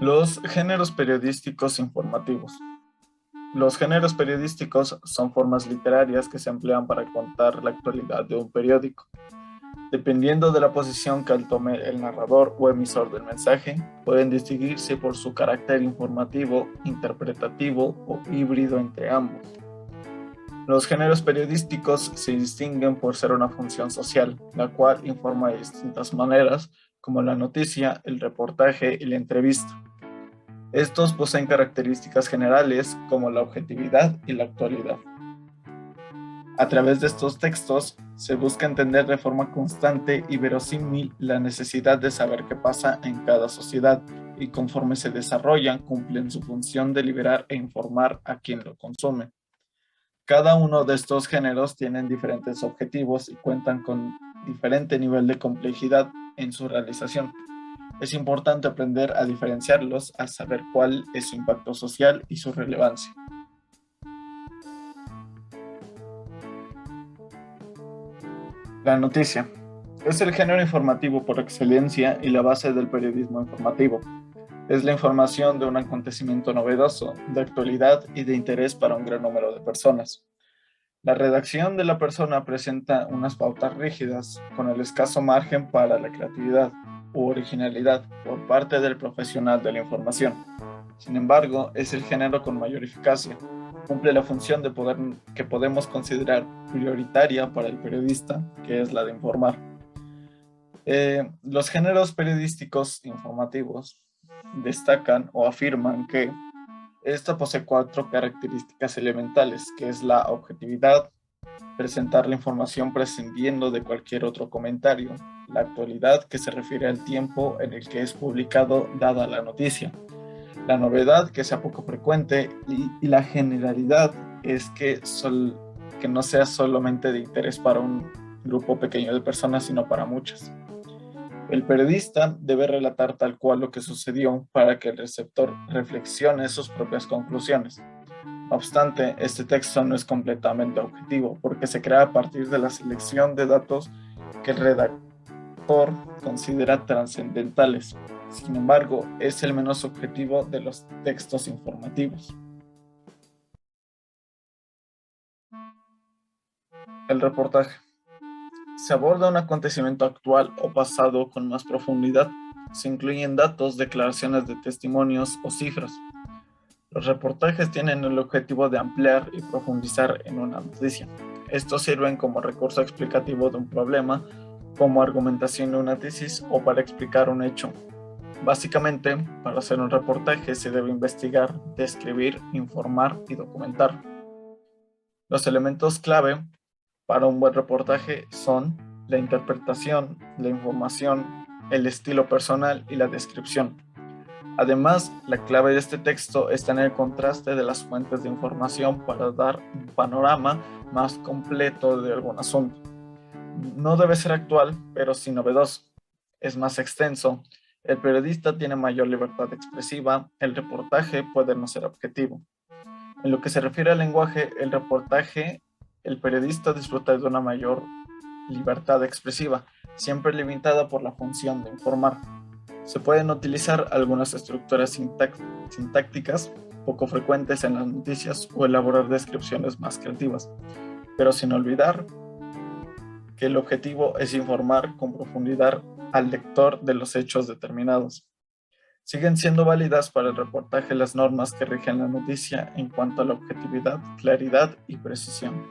Los géneros periodísticos informativos. Los géneros periodísticos son formas literarias que se emplean para contar la actualidad de un periódico. Dependiendo de la posición que tome el narrador o emisor del mensaje, pueden distinguirse por su carácter informativo, interpretativo o híbrido entre ambos. Los géneros periodísticos se distinguen por ser una función social, la cual informa de distintas maneras, como la noticia, el reportaje y la entrevista. Estos poseen características generales como la objetividad y la actualidad. A través de estos textos se busca entender de forma constante y verosímil la necesidad de saber qué pasa en cada sociedad y conforme se desarrollan cumplen su función de liberar e informar a quien lo consume. Cada uno de estos géneros tienen diferentes objetivos y cuentan con diferente nivel de complejidad en su realización. Es importante aprender a diferenciarlos al saber cuál es su impacto social y su relevancia. La noticia es el género informativo por excelencia y la base del periodismo informativo. Es la información de un acontecimiento novedoso, de actualidad y de interés para un gran número de personas. La redacción de la persona presenta unas pautas rígidas, con el escaso margen para la creatividad u originalidad por parte del profesional de la información. Sin embargo, es el género con mayor eficacia. Cumple la función de poder que podemos considerar prioritaria para el periodista, que es la de informar. Los géneros periodísticos informativos destacan o afirman que esta posee 4 características elementales, que es la objetividad, presentar la información prescindiendo de cualquier otro comentario, la actualidad, que se refiere al tiempo en el que es publicado dada la noticia, la novedad, que sea poco frecuente, y la generalidad, es que no sea solamente de interés para un grupo pequeño de personas, sino para muchas. El periodista debe relatar tal cual lo que sucedió para que el receptor reflexione sus propias conclusiones. No obstante, este texto no es completamente objetivo porque se crea a partir de la selección de datos que el redactor considera trascendentales. Sin embargo, es el menos objetivo de los textos informativos. El reportaje. Se aborda un acontecimiento actual o pasado con más profundidad. Se incluyen datos, declaraciones de testimonios o cifras. Los reportajes tienen el objetivo de ampliar y profundizar en una noticia. Estos sirven como recurso explicativo de un problema, como argumentación de una tesis o para explicar un hecho. Básicamente, para hacer un reportaje se debe investigar, describir, informar y documentar. Los elementos clave para un buen reportaje son la interpretación, la información, el estilo personal y la descripción. Además, la clave de este texto está en el contraste de las fuentes de información para dar un panorama más completo de algún asunto. No debe ser actual, pero sí novedoso. Es más extenso. El periodista tiene mayor libertad expresiva. El reportaje puede no ser objetivo. En lo que se refiere al lenguaje, el periodista disfruta de una mayor libertad expresiva, siempre limitada por la función de informar. Se pueden utilizar algunas estructuras sintácticas poco frecuentes en las noticias o elaborar descripciones más creativas, pero sin olvidar que el objetivo es informar con profundidad al lector de los hechos determinados. Siguen siendo válidas para el reportaje las normas que rigen la noticia en cuanto a la objetividad, claridad y precisión.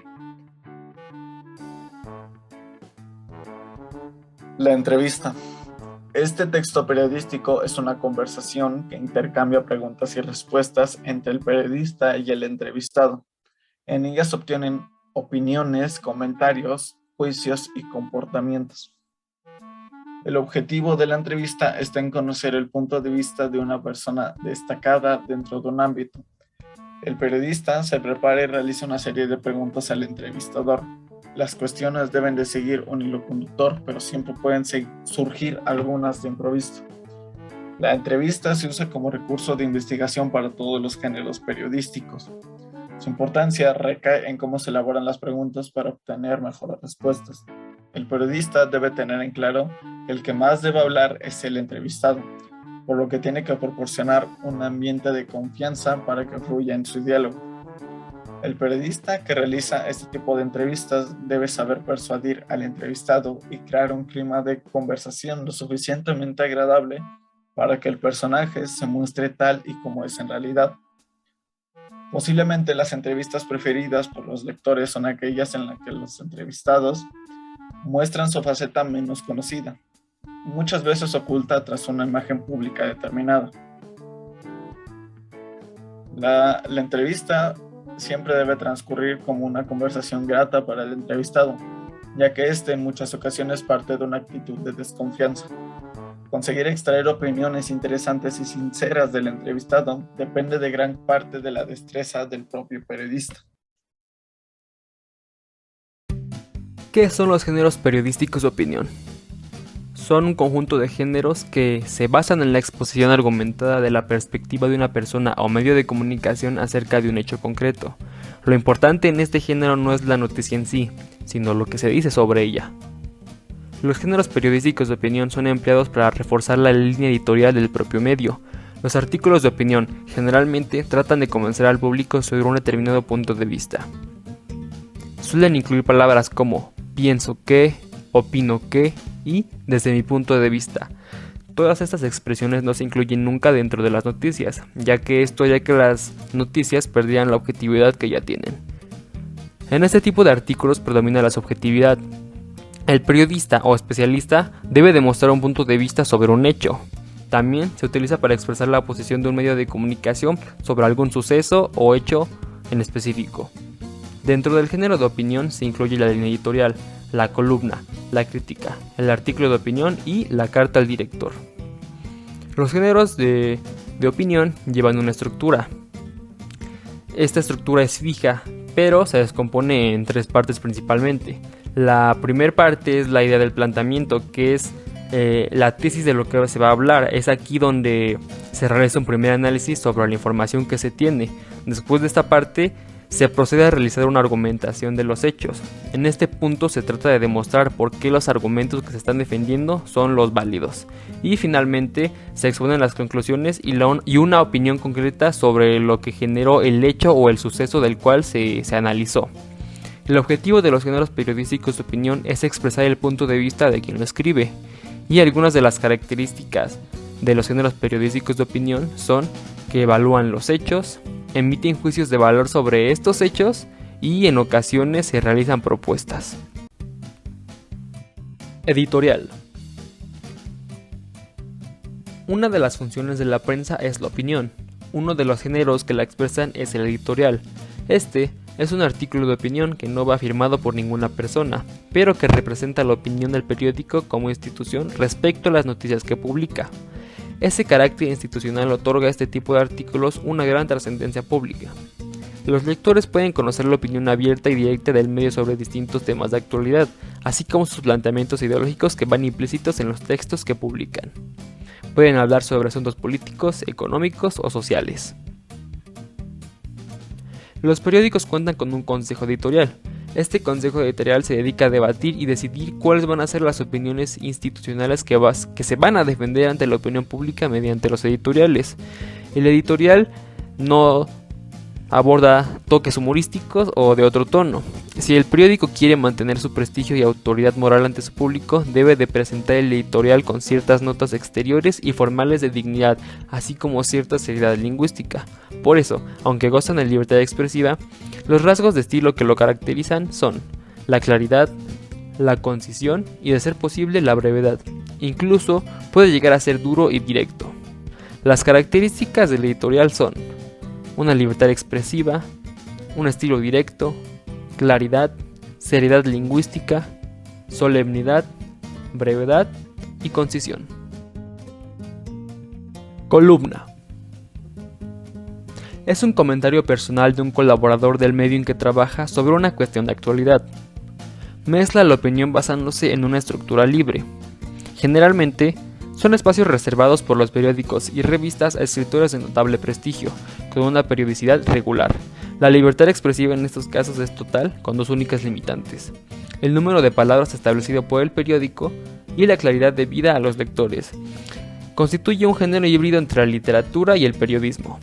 La entrevista. Este texto periodístico es una conversación que intercambia preguntas y respuestas entre el periodista y el entrevistado. En ella se obtienen opiniones, comentarios, juicios y comportamientos. El objetivo de la entrevista está en conocer el punto de vista de una persona destacada dentro de un ámbito. El periodista se prepara y realiza una serie de preguntas al entrevistador. Las cuestiones deben de seguir un hilo conductor, pero siempre pueden surgir algunas de improviso. La entrevista se usa como recurso de investigación para todos los géneros periodísticos. Su importancia recae en cómo se elaboran las preguntas para obtener mejores respuestas. El periodista debe tener en claro que el que más debe hablar es el entrevistado. por lo que tiene que proporcionar un ambiente de confianza para que fluya en su diálogo. El periodista que realiza este tipo de entrevistas debe saber persuadir al entrevistado y crear un clima de conversación lo suficientemente agradable para que el personaje se muestre tal y como es en realidad. Posiblemente las entrevistas preferidas por los lectores son aquellas en las que los entrevistados muestran su faceta menos conocida, muchas veces oculta tras una imagen pública determinada. La entrevista siempre debe transcurrir como una conversación grata para el entrevistado, ya que este en muchas ocasiones parte de una actitud de desconfianza. Conseguir extraer opiniones interesantes y sinceras del entrevistado depende de gran parte de la destreza del propio periodista. ¿Qué son los géneros periodísticos de opinión? Son un conjunto de géneros que se basan en la exposición argumentada de la perspectiva de una persona o medio de comunicación acerca de un hecho concreto. Lo importante en este género no es la noticia en sí, sino lo que se dice sobre ella. Los géneros periodísticos de opinión son empleados para reforzar la línea editorial del propio medio. Los artículos de opinión generalmente tratan de convencer al público sobre un determinado punto de vista. Suelen incluir palabras como pienso que, opino que y desde mi punto de vista. Todas estas expresiones no se incluyen nunca dentro de las noticias, ya que las noticias perdían la objetividad que ya tienen. En este tipo de artículos predomina la subjetividad. El periodista o especialista debe demostrar un punto de vista sobre un hecho. También se utiliza para expresar la posición de un medio de comunicación sobre algún suceso o hecho en específico. Dentro del género de opinión se incluye la línea editorial, la columna, la crítica, el artículo de opinión y la carta al director. Los géneros de opinión llevan una estructura. Esta estructura es fija, pero se descompone en tres partes principalmente. La primera parte es la idea del planteamiento, que es la tesis de lo que se va a hablar. Es aquí donde se realiza un primer análisis sobre la información que se tiene. Después de esta parte se procede a realizar una argumentación de los hechos. En este punto se trata de demostrar por qué los argumentos que se están defendiendo son los válidos. Y finalmente se exponen las conclusiones y una opinión concreta sobre lo que generó el hecho o el suceso del cual se analizó. El objetivo de los géneros periodísticos de opinión es expresar el punto de vista de quien lo escribe. Y algunas de las características de los géneros periodísticos de opinión son que evalúan los hechos, emiten juicios de valor sobre estos hechos y en ocasiones se realizan propuestas. Editorial. Una de las funciones de la prensa es la opinión. Uno de los géneros que la expresan es el editorial. Este es un artículo de opinión que no va firmado por ninguna persona, pero que representa la opinión del periódico como institución respecto a las noticias que publica. Ese carácter institucional otorga a este tipo de artículos una gran trascendencia pública. Los lectores pueden conocer la opinión abierta y directa del medio sobre distintos temas de actualidad, así como sus planteamientos ideológicos que van implícitos en los textos que publican. Pueden hablar sobre asuntos políticos, económicos o sociales. Los periódicos cuentan con un consejo editorial. Este consejo editorial se dedica a debatir y decidir cuáles van a ser las opiniones institucionales que se van a defender ante la opinión pública mediante los editoriales. El editorial no aborda toques humorísticos o de otro tono. Si el periódico quiere mantener su prestigio y autoridad moral ante su público, debe de presentar el editorial con ciertas notas exteriores y formales de dignidad, así como cierta seriedad lingüística. Por eso, aunque gozan de libertad expresiva, los rasgos de estilo que lo caracterizan son la claridad, la concisión y, de ser posible, la brevedad. Incluso puede llegar a ser duro y directo. Las características del editorial son una libertad expresiva, un estilo directo, claridad, seriedad lingüística, solemnidad, brevedad y concisión. Columna. Es un comentario personal de un colaborador del medio en que trabaja sobre una cuestión de actualidad. Mezcla la opinión basándose en una estructura libre. Generalmente, son espacios reservados por los periódicos y revistas a escritores de notable prestigio, con una periodicidad regular. La libertad expresiva en estos casos es total, con dos únicas limitantes: el número de palabras establecido por el periódico y la claridad debida a los lectores. constituye un género híbrido entre la literatura y el periodismo.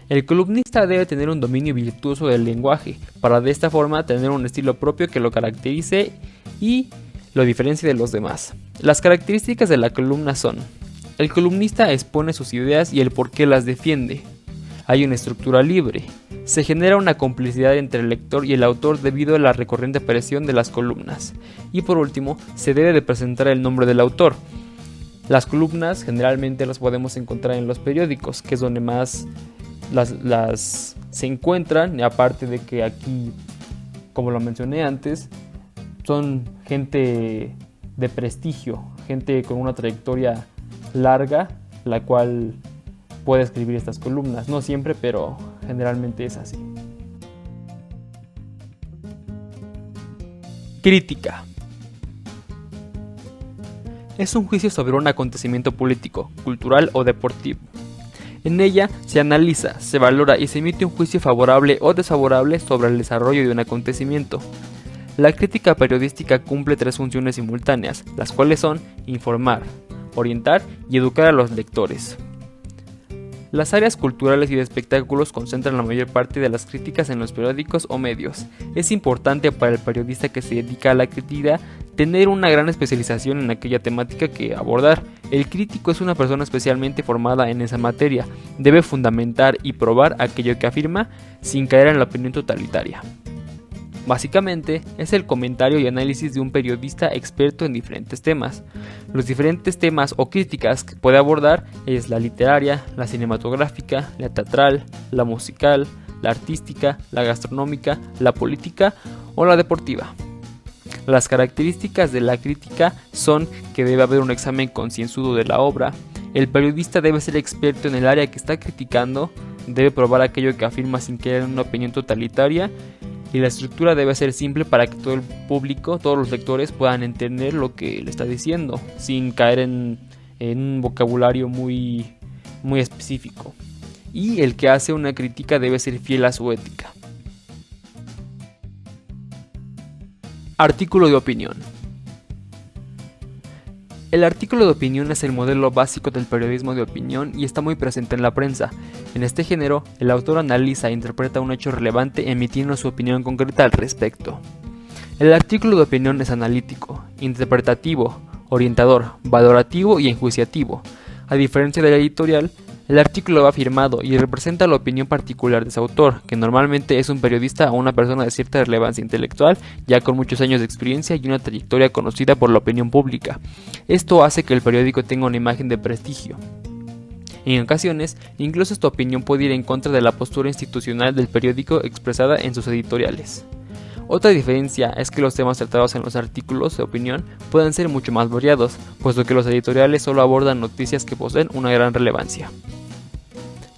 El columnista debe tener un dominio virtuoso del lenguaje, para de esta forma tener un estilo propio que lo caracterice y lo diferencie de los demás. Las características de la columna son: el columnista expone sus ideas y el por qué las defiende. Hay una estructura libre. Se genera una complicidad entre el lector y el autor debido a la recurrente aparición de las columnas. Y por último, se debe de presentar el nombre del autor. Las columnas generalmente las podemos encontrar en los periódicos, que es donde más las se encuentran, y aparte de que aquí, como lo mencioné antes, son gente de prestigio, gente con una trayectoria larga, la cual puede escribir estas columnas. No siempre, pero generalmente es así. Crítica. Es un juicio sobre un acontecimiento político, cultural o deportivo. En ella se analiza, se valora y se emite un juicio favorable o desfavorable sobre el desarrollo de un acontecimiento. La crítica periodística cumple 3 funciones simultáneas, las cuales son informar, orientar y educar a los lectores. Las áreas culturales y de espectáculos concentran la mayor parte de las críticas en los periódicos o medios. Es importante para el periodista que se dedica a la crítica tener una gran especialización en aquella temática que abordar. El crítico es una persona especialmente formada en esa materia. Debe fundamentar y probar aquello que afirma sin caer en la opinión totalitaria. Básicamente, es el comentario y análisis de un periodista experto en diferentes temas. Los diferentes temas o críticas que puede abordar es la literaria, la cinematográfica, la teatral, la musical, la artística, la gastronómica, la política o la deportiva. Las características de la crítica son que debe haber un examen concienzudo de la obra, el periodista debe ser experto en el área que está criticando, debe probar aquello que afirma sin caer en una opinión totalitaria, y la estructura debe ser simple para que todo el público, todos los lectores puedan entender lo que le está diciendo, sin caer en un vocabulario muy específico. Y el que hace una crítica debe ser fiel a su ética. Artículo de opinión. El artículo de opinión es el modelo básico del periodismo de opinión y está muy presente en la prensa. En este género, el autor analiza e interpreta un hecho relevante emitiendo su opinión concreta al respecto. El artículo de opinión es analítico, interpretativo, orientador, valorativo y enjuiciativo. A diferencia del editorial, el artículo va firmado y representa la opinión particular de su autor, que normalmente es un periodista o una persona de cierta relevancia intelectual, ya con muchos años de experiencia y una trayectoria conocida por la opinión pública. Esto hace que el periódico tenga una imagen de prestigio. En ocasiones, incluso esta opinión puede ir en contra de la postura institucional del periódico expresada en sus editoriales. Otra diferencia es que los temas tratados en los artículos de opinión pueden ser mucho más variados, puesto que los editoriales solo abordan noticias que poseen una gran relevancia.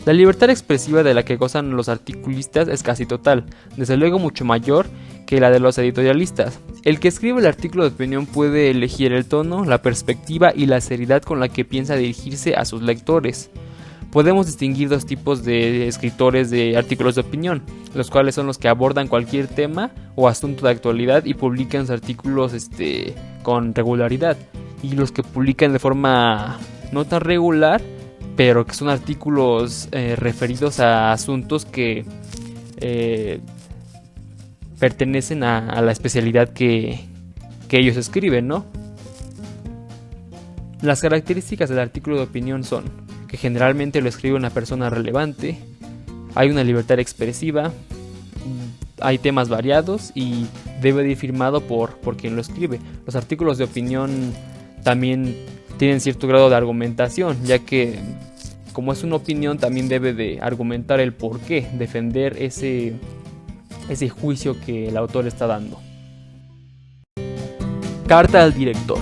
La libertad expresiva de la que gozan los articulistas es casi total, desde luego mucho mayor que la de los editorialistas. El que escribe el artículo de opinión puede elegir el tono, la perspectiva y la seriedad con la que piensa dirigirse a sus lectores. Podemos distinguir 2 tipos de escritores de artículos de opinión, los cuales son los que abordan cualquier tema o asunto de actualidad y publican sus artículos con regularidad, y los que publican de forma no tan regular, pero que son artículos referidos a asuntos que pertenecen a la especialidad que ellos escriben, ¿no? Las características del artículo de opinión son que generalmente lo escribe una persona relevante, hay una libertad expresiva, hay temas variados y debe ir firmado por quien lo escribe. Los artículos de opinión también tienen cierto grado de argumentación, ya que como es una opinión también debe de argumentar el por qué, defender ese juicio que el autor está dando. Carta al director.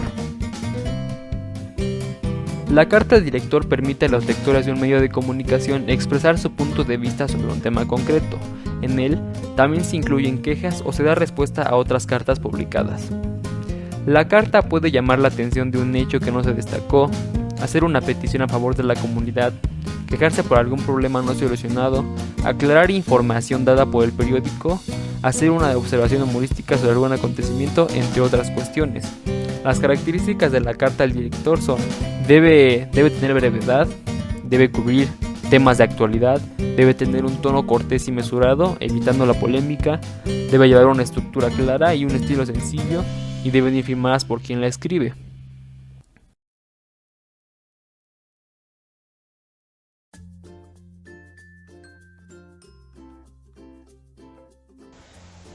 La carta al director permite a los lectores de un medio de comunicación expresar su punto de vista sobre un tema concreto. En él también se incluyen quejas o se da respuesta a otras cartas publicadas. La carta puede llamar la atención de un hecho que no se destacó, hacer una petición a favor de la comunidad, quejarse por algún problema no solucionado, aclarar información dada por el periódico, hacer una observación humorística sobre algún acontecimiento, entre otras cuestiones. Las características de la carta al director son: debe tener brevedad, debe cubrir temas de actualidad, debe tener un tono cortés y mesurado, evitando la polémica, debe llevar una estructura clara y un estilo sencillo, y deben ir firmadas por quien la escribe.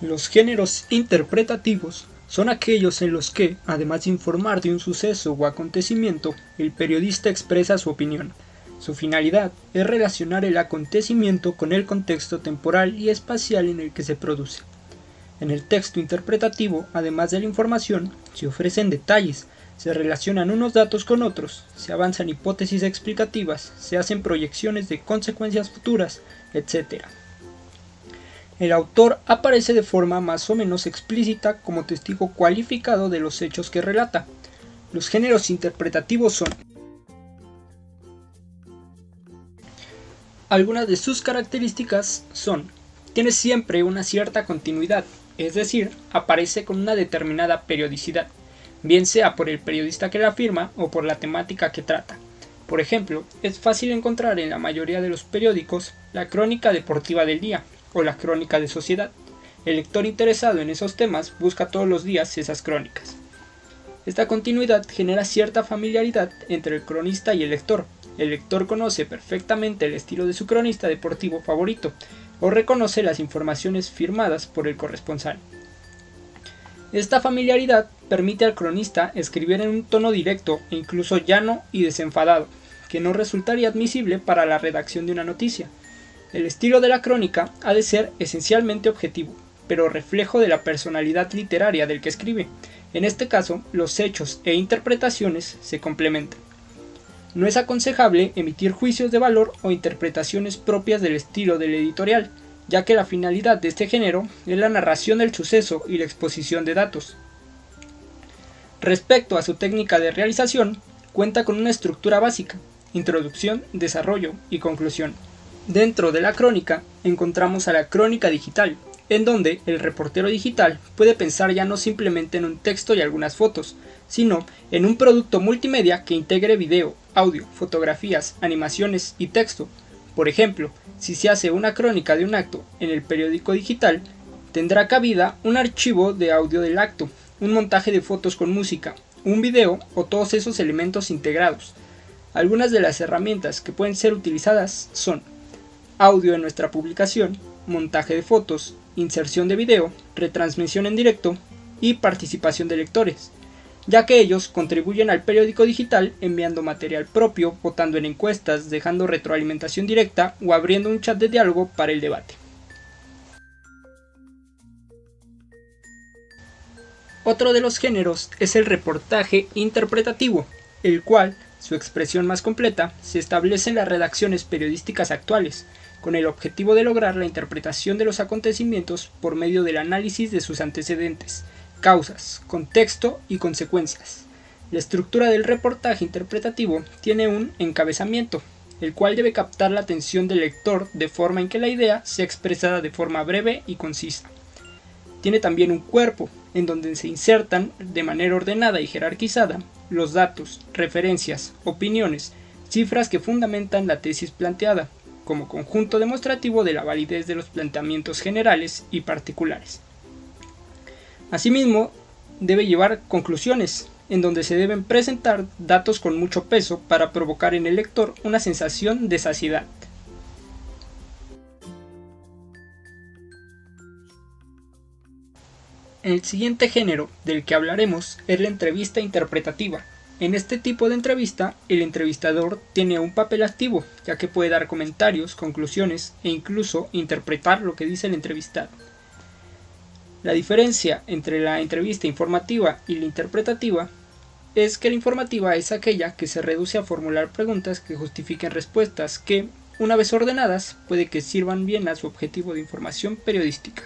Los géneros interpretativos son aquellos en los que, además de informar de un suceso o acontecimiento, el periodista expresa su opinión. Su finalidad es relacionar el acontecimiento con el contexto temporal y espacial en el que se produce. En el texto interpretativo, además de la información, se ofrecen detalles, se relacionan unos datos con otros, se avanzan hipótesis explicativas, se hacen proyecciones de consecuencias futuras, etc. El autor aparece de forma más o menos explícita como testigo cualificado de los hechos que relata. Los géneros interpretativos son: algunas de sus características son: tiene siempre una cierta continuidad, es decir, aparece con una determinada periodicidad, bien sea por el periodista que la firma o por la temática que trata. Por ejemplo, es fácil encontrar en la mayoría de los periódicos la crónica deportiva del día o la crónica de sociedad. El lector interesado en esos temas busca todos los días esas crónicas. Esta continuidad genera cierta familiaridad entre el cronista y el lector. El lector conoce perfectamente el estilo de su cronista deportivo favorito o reconoce las informaciones firmadas por el corresponsal. Esta familiaridad permite al cronista escribir en un tono directo e incluso llano y desenfadado, que no resultaría admisible para la redacción de una noticia. El estilo de la crónica ha de ser esencialmente objetivo, pero reflejo de la personalidad literaria del que escribe. En este caso, los hechos e interpretaciones se complementan. No es aconsejable emitir juicios de valor o interpretaciones propias del estilo del editorial, ya que la finalidad de este género es la narración del suceso y la exposición de datos. Respecto a su técnica de realización, cuenta con una estructura básica: introducción, desarrollo y conclusión. Dentro de la crónica encontramos a la crónica digital, en donde el reportero digital puede pensar ya no simplemente en un texto y algunas fotos, sino en un producto multimedia que integre video, audio, fotografías, animaciones y texto. Por ejemplo, si se hace una crónica de un acto en el periódico digital, tendrá cabida un archivo de audio del acto, un montaje de fotos con música, un video o todos esos elementos integrados. Algunas de las herramientas que pueden ser utilizadas son: audio en nuestra publicación, montaje de fotos, inserción de video, retransmisión en directo y participación de lectores, ya que ellos contribuyen al periódico digital enviando material propio, votando en encuestas, dejando retroalimentación directa o abriendo un chat de diálogo para el debate. Otro de los géneros es el reportaje interpretativo, el cual, su expresión más completa, se establece en las redacciones periodísticas actuales, con el objetivo de lograr la interpretación de los acontecimientos por medio del análisis de sus antecedentes, causas, contexto y consecuencias. La estructura del reportaje interpretativo tiene un encabezamiento, el cual debe captar la atención del lector de forma en que la idea sea expresada de forma breve y concisa. Tiene también un cuerpo, en donde se insertan de manera ordenada y jerarquizada los datos, referencias, opiniones, cifras que fundamentan la tesis planteada, como conjunto demostrativo de la validez de los planteamientos generales y particulares. Asimismo, debe llevar conclusiones, en donde se deben presentar datos con mucho peso para provocar en el lector una sensación de saciedad. El siguiente género del que hablaremos es la entrevista interpretativa. En este tipo de entrevista, el entrevistador tiene un papel activo, ya que puede dar comentarios, conclusiones e incluso interpretar lo que dice el entrevistado. La diferencia entre la entrevista informativa y la interpretativa es que la informativa es aquella que se reduce a formular preguntas que justifiquen respuestas que, una vez ordenadas, puede que sirvan bien a su objetivo de información periodística.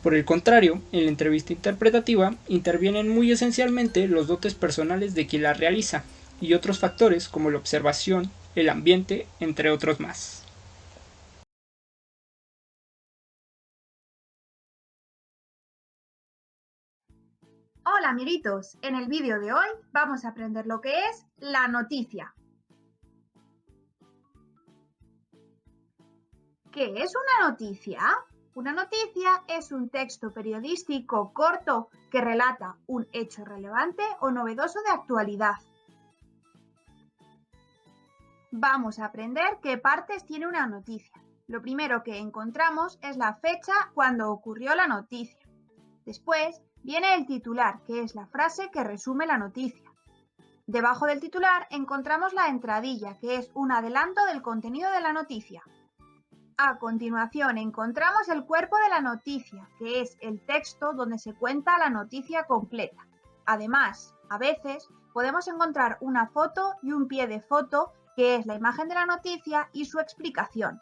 Por el contrario, en la entrevista interpretativa intervienen muy esencialmente los dotes personales de quien la realiza y otros factores como la observación, el ambiente, entre otros más. Hola amiguitos, en el vídeo de hoy vamos a aprender lo que es la noticia. ¿Qué es una noticia? Una noticia es un texto periodístico corto que relata un hecho relevante o novedoso de actualidad. Vamos a aprender qué partes tiene una noticia. Lo primero que encontramos es la fecha cuando ocurrió la noticia. Después viene el titular, que es la frase que resume la noticia. Debajo del titular encontramos la entradilla, que es un adelanto del contenido de la noticia. A continuación encontramos el cuerpo de la noticia, que es el texto donde se cuenta la noticia completa. Además, a veces podemos encontrar una foto y un pie de foto, que es la imagen de la noticia y su explicación.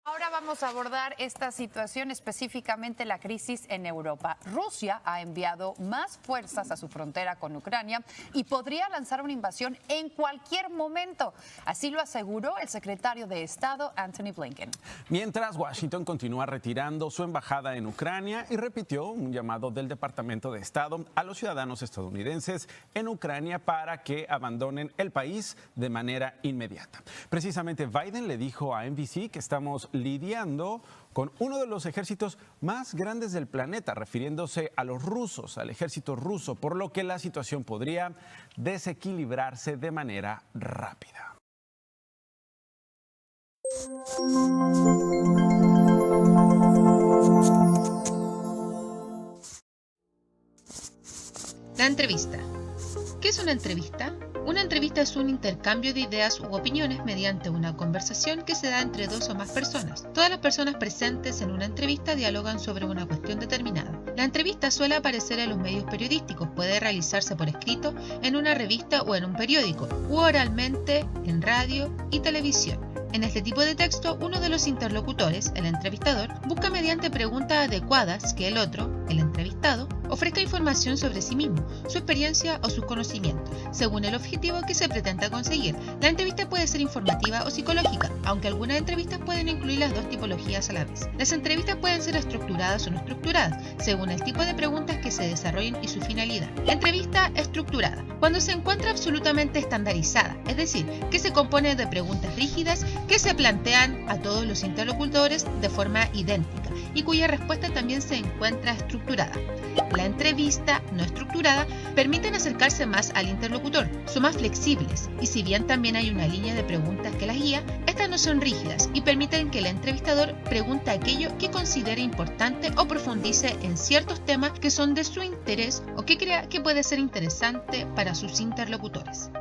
Ahora vamos a abordar esta situación, específicamente la crisis en Europa. Rusia ha enviado más fuerzas a su frontera con Ucrania y podría lanzar una invasión en cualquier momento. Así lo aseguró el secretario de Estado, Antony Blinken. Mientras Washington continúa retirando su embajada en Ucrania y repitió un llamado del Departamento de Estado a los ciudadanos estadounidenses en Ucrania para que abandonen el país de manera inmediata. Precisamente Biden le dijo a NBC que estamos lidiando con uno de los ejércitos más grandes del planeta, refiriéndose a los rusos, al ejército ruso, por lo que la situación podría desequilibrarse de manera rápida. La entrevista. ¿Qué es una entrevista? Una entrevista es un intercambio de ideas u opiniones mediante una conversación que se da entre dos o más personas. Todas las personas presentes en una entrevista dialogan sobre una cuestión determinada. La entrevista suele aparecer en los medios periodísticos, puede realizarse por escrito, en una revista o en un periódico, u oralmente en radio y televisión. En este tipo de texto, uno de los interlocutores, el entrevistador, busca mediante preguntas adecuadas que el otro, el entrevistado, ofrezca información sobre sí mismo, su experiencia o sus conocimientos, según el objetivo que se pretenda conseguir. La entrevista puede ser informativa o psicológica, aunque algunas entrevistas pueden incluir las dos tipologías a la vez. Las entrevistas pueden ser estructuradas o no estructuradas, según el tipo de preguntas que se desarrollen y su finalidad. Entrevista estructurada. Cuando se encuentra absolutamente estandarizada, es decir, que se compone de preguntas rígidas que se plantean a todos los interlocutores de forma idéntica y cuya respuesta también se encuentra estructurada. La entrevista no estructurada permiten acercarse más al interlocutor, son más flexibles y si bien también hay una línea de preguntas que las guía, estas no son rígidas y permiten que el entrevistador pregunte aquello que considere importante o profundice en ciertos temas que son de su interés o que crea que puede ser interesante para sus interlocutores.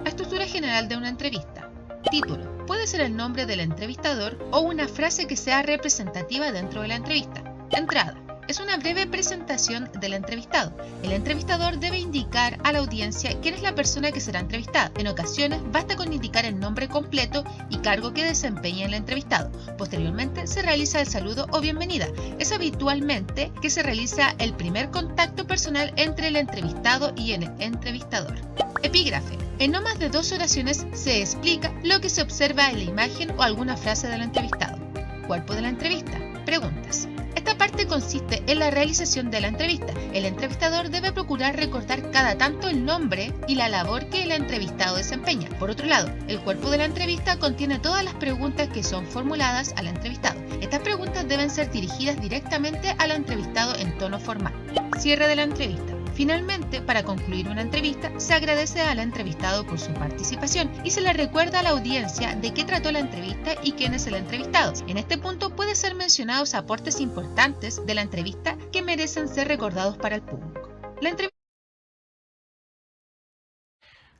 La estructura general de una entrevista. Título. Puede ser el nombre del entrevistador o una frase que sea representativa dentro de la entrevista. Entrada. Es una breve presentación del entrevistado. El entrevistador debe indicar a la audiencia quién es la persona que será entrevistada. En ocasiones basta con indicar el nombre completo y cargo que desempeña el entrevistado. Posteriormente se realiza el saludo o bienvenida. Es habitualmente que se realiza el primer contacto personal entre el entrevistado y el entrevistador. Epígrafe. En no más de 2 oraciones se explica lo que se observa en la imagen o alguna frase del entrevistado. Cuerpo de la entrevista. Preguntas. Esta parte consiste en la realización de la entrevista. El entrevistador debe procurar recordar cada tanto el nombre y la labor que el entrevistado desempeña. Por otro lado, el cuerpo de la entrevista contiene todas las preguntas que son formuladas al entrevistado. Estas preguntas deben ser dirigidas directamente al entrevistado en tono formal. Cierre de la entrevista. Finalmente, para concluir una entrevista, se agradece al entrevistado por su participación y se le recuerda a la audiencia de qué trató la entrevista y quién es el entrevistado. En este punto puede ser mencionados aportes importantes de la entrevista que merecen ser recordados para el público.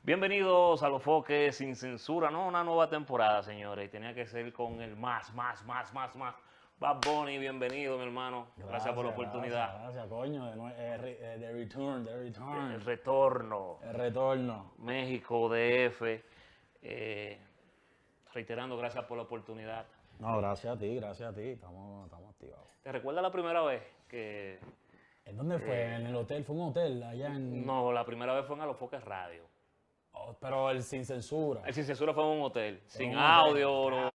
Bienvenidos a Los Foques sin censura, ¿no? Una nueva temporada, señores, y tenía que ser con el más. Bad Bunny, bienvenido, mi hermano. Gracias por la oportunidad. Gracias, coño. The return. El retorno. El retorno. México, DF. Reiterando, gracias por la oportunidad. No, gracias a ti. Estamos activados. ¿Te recuerdas la primera vez que...? ¿En dónde fue? ¿En el hotel? ¿Fue un hotel allá en...? No, la primera vez fue en A Los Foques Radio. Oh, pero el sin censura. El sin censura fue en un hotel. Sin un audio, hotel. no.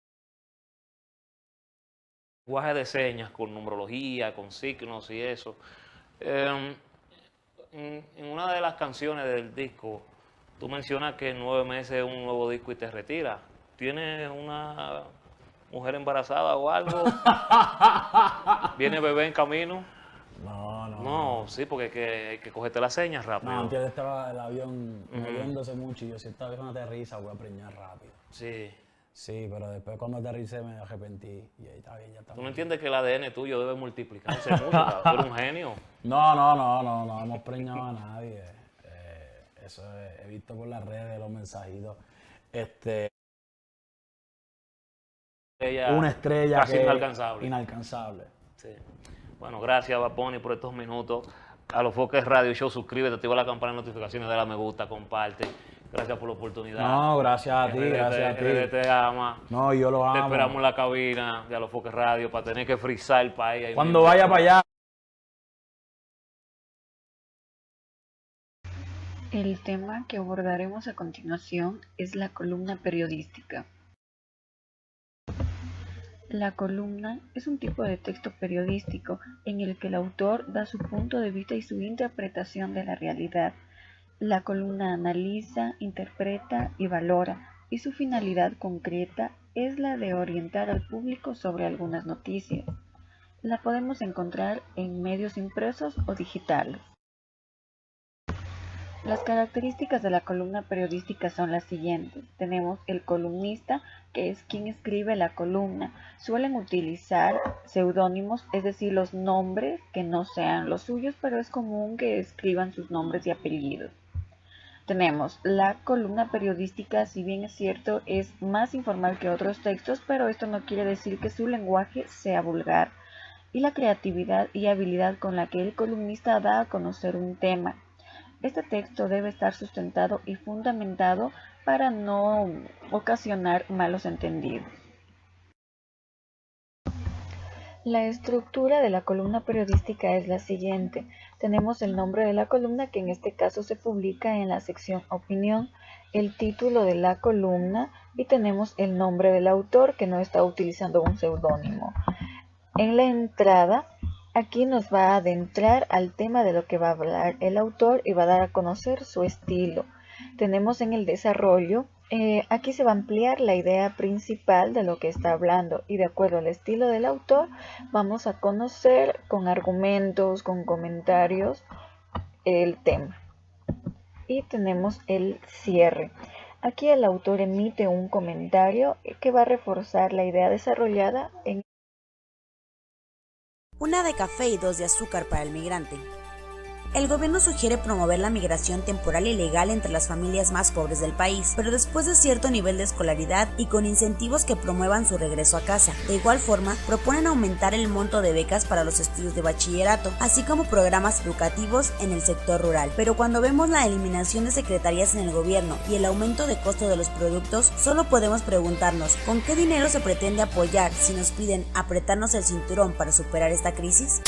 lenguaje de señas, con numerología, con signos y eso. En una de las canciones del disco, tú mencionas que en 9 meses es un nuevo disco y te retiras. ¿Tienes una mujer embarazada o algo? ¿Viene bebé en camino? No, sí, porque hay que cogerte las señas rápido. No, antes estaba el avión moviéndose mucho y yo, si esta vez cuando aterriza voy a preñar rápido. Sí. Sí, pero después cuando aterricé me arrepentí y ahí está bien, ya está. ¿Tú no entiendes que el ADN tuyo debe multiplicarse mucho? Tú eres un genio. No hemos preñado a nadie. Eso he visto por las redes, los mensajitos. Una estrella casi que inalcanzable. Inalcanzable. Sí. Bueno, gracias Bad Bunny por estos minutos. A Los Foques Radio Show, suscríbete, activa la campana de notificaciones, dale a me gusta, comparte. Gracias por la oportunidad. No, gracias a ti, gracias a ti. RD te ama. No, yo lo amo. Te esperamos en la cabina de A Los Foques Radio para tener que frizar el país. Ahí cuando mismo. vaya para allá. El tema que abordaremos a continuación es la columna periodística. La columna es un tipo de texto periodístico en el que el autor da su punto de vista y su interpretación de la realidad. La columna analiza, interpreta y valora, y su finalidad concreta es la de orientar al público sobre algunas noticias. La podemos encontrar en medios impresos o digitales. Las características de la columna periodística son las siguientes. Tenemos el columnista, que es quien escribe la columna. Suelen utilizar seudónimos, es decir, los nombres que no sean los suyos, pero es común que escriban sus nombres y apellidos. Tenemos la columna periodística, si bien es cierto, es más informal que otros textos, pero esto no quiere decir que su lenguaje sea vulgar. Y la creatividad y habilidad con la que el columnista da a conocer un tema. Este texto debe estar sustentado y fundamentado para no ocasionar malos entendidos. La estructura de la columna periodística es la siguiente. Tenemos el nombre de la columna, que en este caso se publica en la sección Opinión, el título de la columna y tenemos el nombre del autor, que no está utilizando un seudónimo. En la entrada, aquí nos va a adentrar al tema de lo que va a hablar el autor y va a dar a conocer su estilo. Tenemos en el desarrollo, aquí se va a ampliar la idea principal de lo que está hablando y de acuerdo al estilo del autor vamos a conocer con argumentos, con comentarios el tema. Y tenemos el cierre. Aquí el autor emite un comentario que va a reforzar la idea desarrollada en 1 de café y 2 de azúcar para el migrante. El gobierno sugiere promover la migración temporal y legal entre las familias más pobres del país, pero después de cierto nivel de escolaridad y con incentivos que promuevan su regreso a casa. De igual forma, proponen aumentar el monto de becas para los estudios de bachillerato, así como programas educativos en el sector rural. Pero cuando vemos la eliminación de secretarías en el gobierno y el aumento de costo de los productos, solo podemos preguntarnos, ¿con qué dinero se pretende apoyar si nos piden apretarnos el cinturón para superar esta crisis?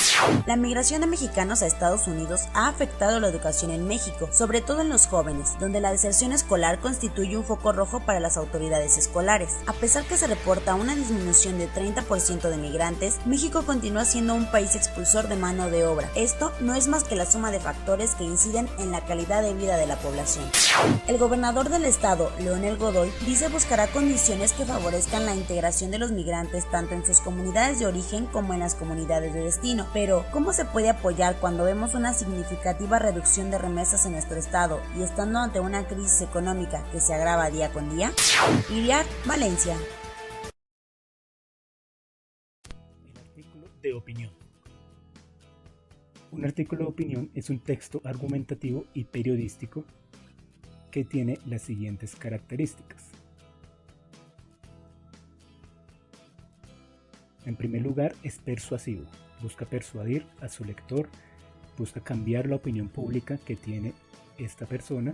La migración de mexicanos a Estados Unidos ha afectado la educación en México, sobre todo en los jóvenes, donde la deserción escolar constituye un foco rojo para las autoridades escolares. A pesar que se reporta una disminución de 30% de migrantes, México continúa siendo un país expulsor de mano de obra. Esto no es más que la suma de factores que inciden en la calidad de vida de la población. El gobernador del estado, Leonel Godoy, dice buscará condiciones que favorezcan la integración de los migrantes tanto en sus comunidades de origen como en las comunidades de destino. Pero, ¿cómo se puede apoyar cuando vemos una significativa reducción de remesas en nuestro estado y estando ante una crisis económica que se agrava día con día? Iriar, Valencia. El artículo de opinión. Un artículo de opinión es un texto argumentativo y periodístico que tiene las siguientes características. En primer lugar, es persuasivo. Busca persuadir a su lector, busca cambiar la opinión pública que tiene esta persona,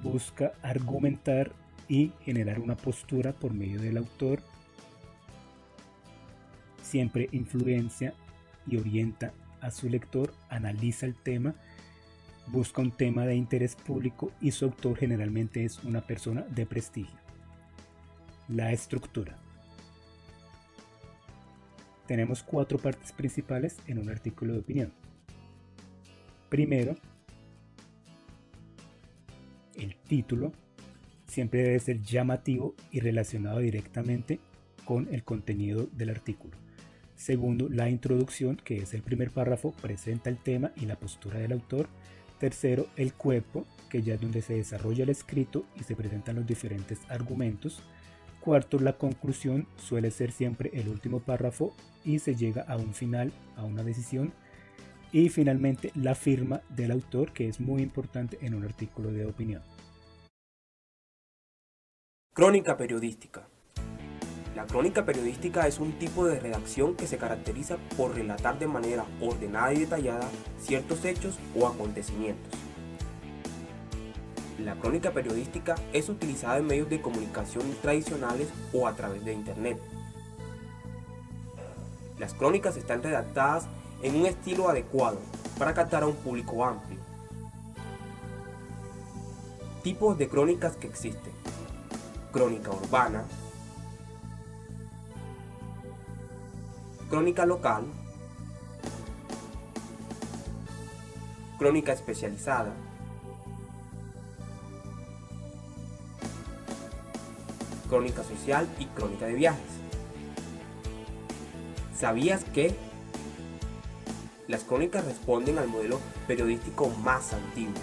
busca argumentar y generar una postura por medio del autor, siempre influencia y orienta a su lector, analiza el tema, busca un tema de interés público y su autor generalmente es una persona de prestigio. La estructura. tenemos 4 partes principales en un artículo de opinión. Primero, el título siempre debe ser llamativo y relacionado directamente con el contenido del artículo. Segundo, la introducción, que es el primer párrafo, presenta el tema y la postura del autor. Tercero, el cuerpo, que ya es donde se desarrolla el escrito y se presentan los diferentes argumentos. Cuarto, la conclusión, suele ser siempre el último párrafo y se llega a un final, a una decisión. Y finalmente, la firma del autor, que es muy importante en un artículo de opinión. Crónica periodística. La crónica periodística es un tipo de redacción que se caracteriza por relatar de manera ordenada y detallada ciertos hechos o acontecimientos. La crónica periodística es utilizada en medios de comunicación tradicionales o a través de Internet. Las crónicas están redactadas en un estilo adecuado para captar a un público amplio. Tipos de crónicas que existen: crónica urbana, crónica local, crónica especializada, crónica social y crónica de viajes. ¿Sabías que las crónicas responden al modelo periodístico más antiguo?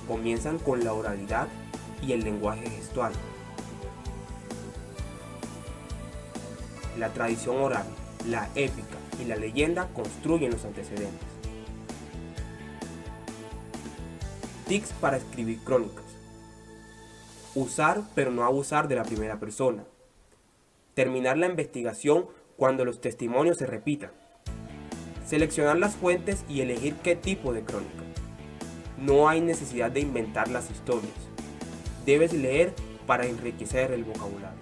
Comienzan con la oralidad y el lenguaje gestual. La tradición oral, la épica y la leyenda construyen los antecedentes. Tips para escribir crónicas: usar pero no abusar de la primera persona. Terminar la investigación cuando los testimonios se repitan. Seleccionar las fuentes y elegir qué tipo de crónica. No hay necesidad de inventar las historias. Debes leer para enriquecer el vocabulario.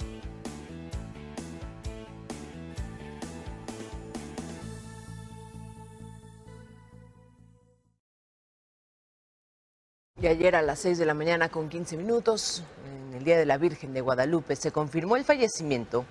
Y ayer a las 6 de la mañana con 15 minutos, en el Día de la Virgen de Guadalupe, se confirmó el fallecimiento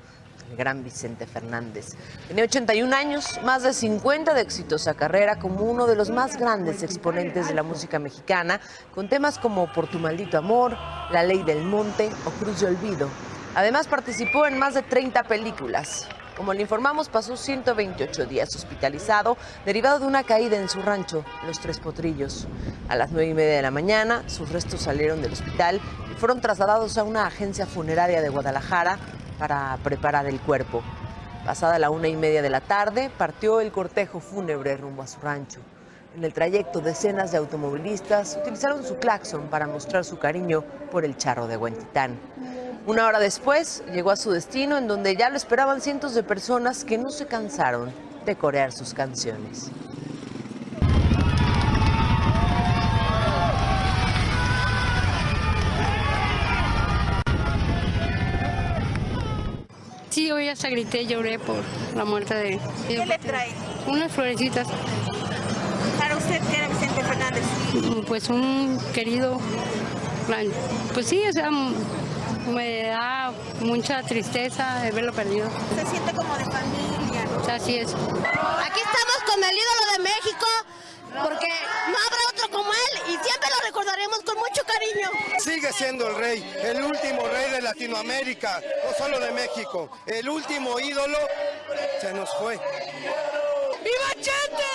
del gran Vicente Fernández. Tenía 81 años, más de 50 de exitosa carrera, como uno de los más grandes exponentes de la música mexicana, con temas como Por tu maldito amor, La ley del monte o Cruz de olvido. Además participó en más de 30 películas. Como le informamos, pasó 128 días hospitalizado, derivado de una caída en su rancho, Los Tres Potrillos. A las 9:30 de la mañana, sus restos salieron del hospital y fueron trasladados a una agencia funeraria de Guadalajara para preparar el cuerpo. Pasada la 1:30 de la tarde, partió el cortejo fúnebre rumbo a su rancho. En el trayecto, decenas de automovilistas utilizaron su claxon para mostrar su cariño por el charro de Huentitán. Una hora después, llegó a su destino, en donde ya lo esperaban cientos de personas que no se cansaron de corear sus canciones. Sí, hoy hasta grité, lloré por la muerte de... ¿Qué le trae? Unas florecitas. ¿Para usted qué era Vicente Fernández? Pues un querido... Pues sí, o sea, me da mucha tristeza de verlo perdido. Se siente como de familia, ¿no? O sea, así es. Aquí estamos con el ídolo de México, porque no habrá otro como él y siempre lo recordaremos con mucho cariño. Sigue siendo el rey, el último rey de Latinoamérica, no solo de México. El último ídolo se nos fue. ¡Viva Chente!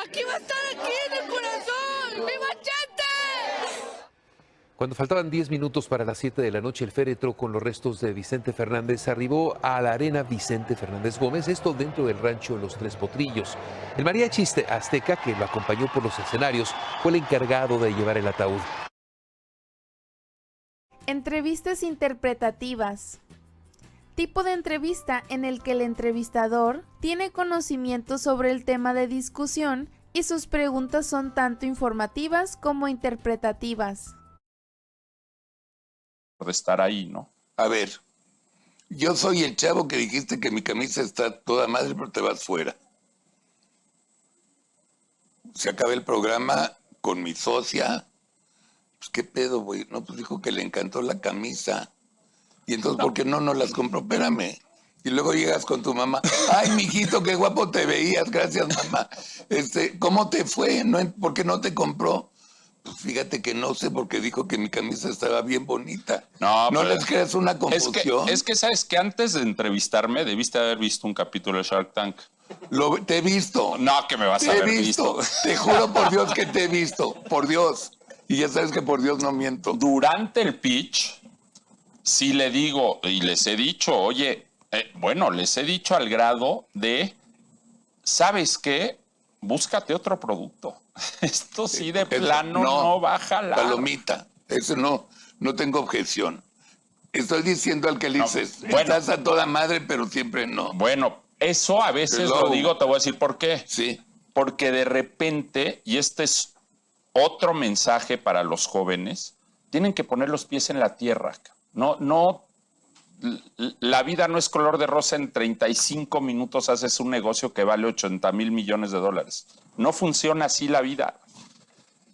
Aquí va a estar, aquí en el corazón. ¡Viva Chente! Cuando faltaban 10 minutos para las 7 de la noche, el féretro con los restos de Vicente Fernández arribó a la arena Vicente Fernández Gómez, esto dentro del rancho Los Tres Potrillos. El mariachi azteca, que lo acompañó por los escenarios, fue el encargado de llevar el ataúd. Entrevistas interpretativas. Tipo de entrevista en el que el entrevistador tiene conocimiento sobre el tema de discusión y sus preguntas son tanto informativas como interpretativas. De estar ahí, ¿no? A ver, yo soy el chavo que dijiste que mi camisa está toda madre, pero te vas fuera. Se acaba el programa con mi socia. Pues qué pedo, güey. No, pues dijo que le encantó la camisa. Y entonces, ¿por qué no nos las compró? Espérame. Y luego llegas con tu mamá. Ay, mijito, qué guapo te veías. Gracias, mamá. ¿Cómo te fue? ¿Por qué no te compró? Pues fíjate que no sé, porque dijo que mi camisa estaba bien bonita. No les creas una confusión. Es que sabes que antes de entrevistarme debiste haber visto un capítulo de Shark Tank. Te he visto. No, que me vas a haber visto. Te juro por Dios que te he visto. Por Dios. Y ya sabes que por Dios no miento. Durante el pitch, sí le digo y les he dicho, oye, les he dicho al grado de, ¿sabes qué? Búscate otro producto. Esto sí de plano no va a jalar. Palomita, eso no tengo objeción. Estoy diciendo al que le dices, estás a toda madre, pero siempre no. Bueno, eso a veces lo digo, te voy a decir por qué. Sí. Porque de repente, y este es otro mensaje para los jóvenes, tienen que poner los pies en la tierra. La vida no es color de rosa. En 35 minutos haces un negocio que vale 80,000 millones de dólares. No funciona así la vida.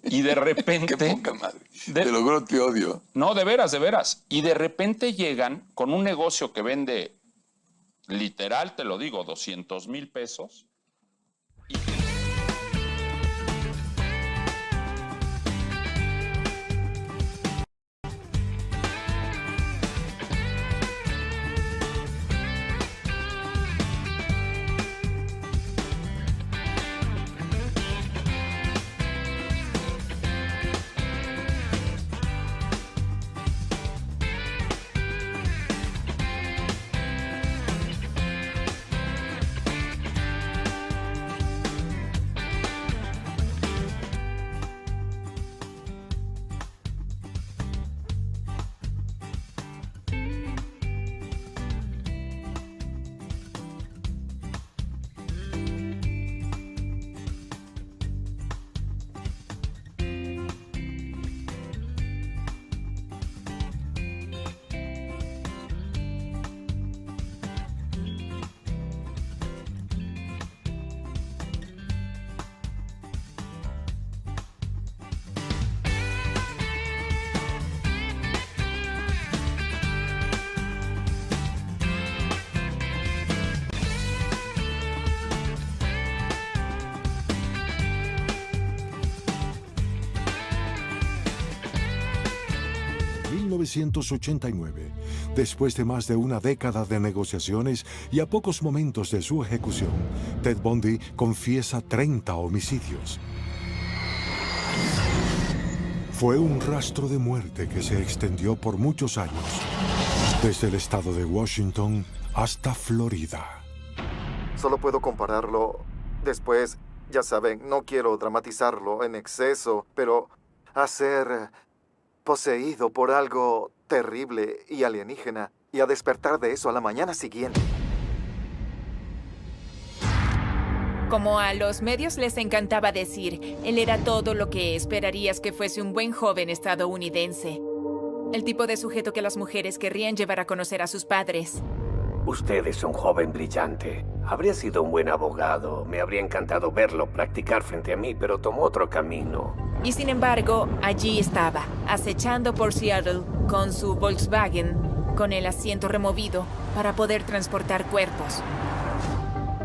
Y de repente... Qué poca madre. Te lo juro, te odio. No, de veras, de veras. Y de repente llegan con un negocio que vende, literal, te lo digo, 200,000 pesos. En 1989, después de más de una década de negociaciones y a pocos momentos de su ejecución, Ted Bundy confiesa 30 homicidios. Fue un rastro de muerte que se extendió por muchos años, desde el estado de Washington hasta Florida. Solo puedo compararlo después, ya saben, no quiero dramatizarlo en exceso, pero a ser poseído por algo terrible y alienígena y a despertar de eso a la mañana siguiente. Como a los medios les encantaba decir, él era todo lo que esperarías que fuese un buen joven estadounidense. El tipo de sujeto que las mujeres querrían llevar a conocer a sus padres. Usted es un joven brillante. Habría sido un buen abogado. Me habría encantado verlo practicar frente a mí, pero tomó otro camino. Y sin embargo, allí estaba, acechando por Seattle con su Volkswagen, con el asiento removido para poder transportar cuerpos.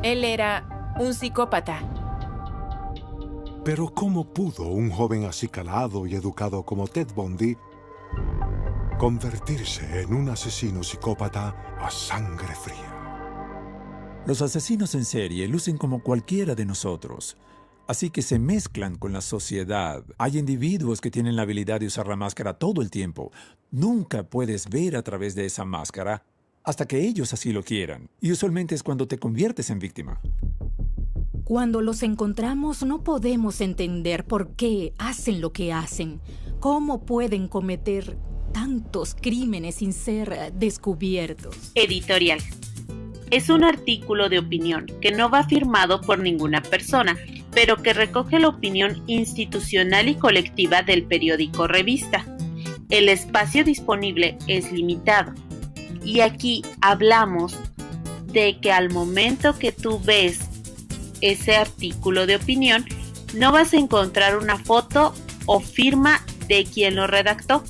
Él era un psicópata. Pero ¿cómo pudo un joven acicalado y educado como Ted Bundy convertirse en un asesino psicópata a sangre fría? Los asesinos en serie lucen como cualquiera de nosotros, así que se mezclan con la sociedad. Hay individuos que tienen la habilidad de usar la máscara todo el tiempo. Nunca puedes ver a través de esa máscara hasta que ellos así lo quieran. Y usualmente es cuando te conviertes en víctima. Cuando los encontramos no podemos entender por qué hacen lo que hacen. ¿Cómo pueden cometer tantos crímenes sin ser descubiertos? Editorial. Es un artículo de opinión que no va firmado por ninguna persona, pero que recoge la opinión institucional y colectiva del periódico Revista. El espacio disponible es limitado. Y aquí hablamos de que al momento que tú ves ese artículo de opinión, no vas a encontrar una foto o firma de quien lo redactó,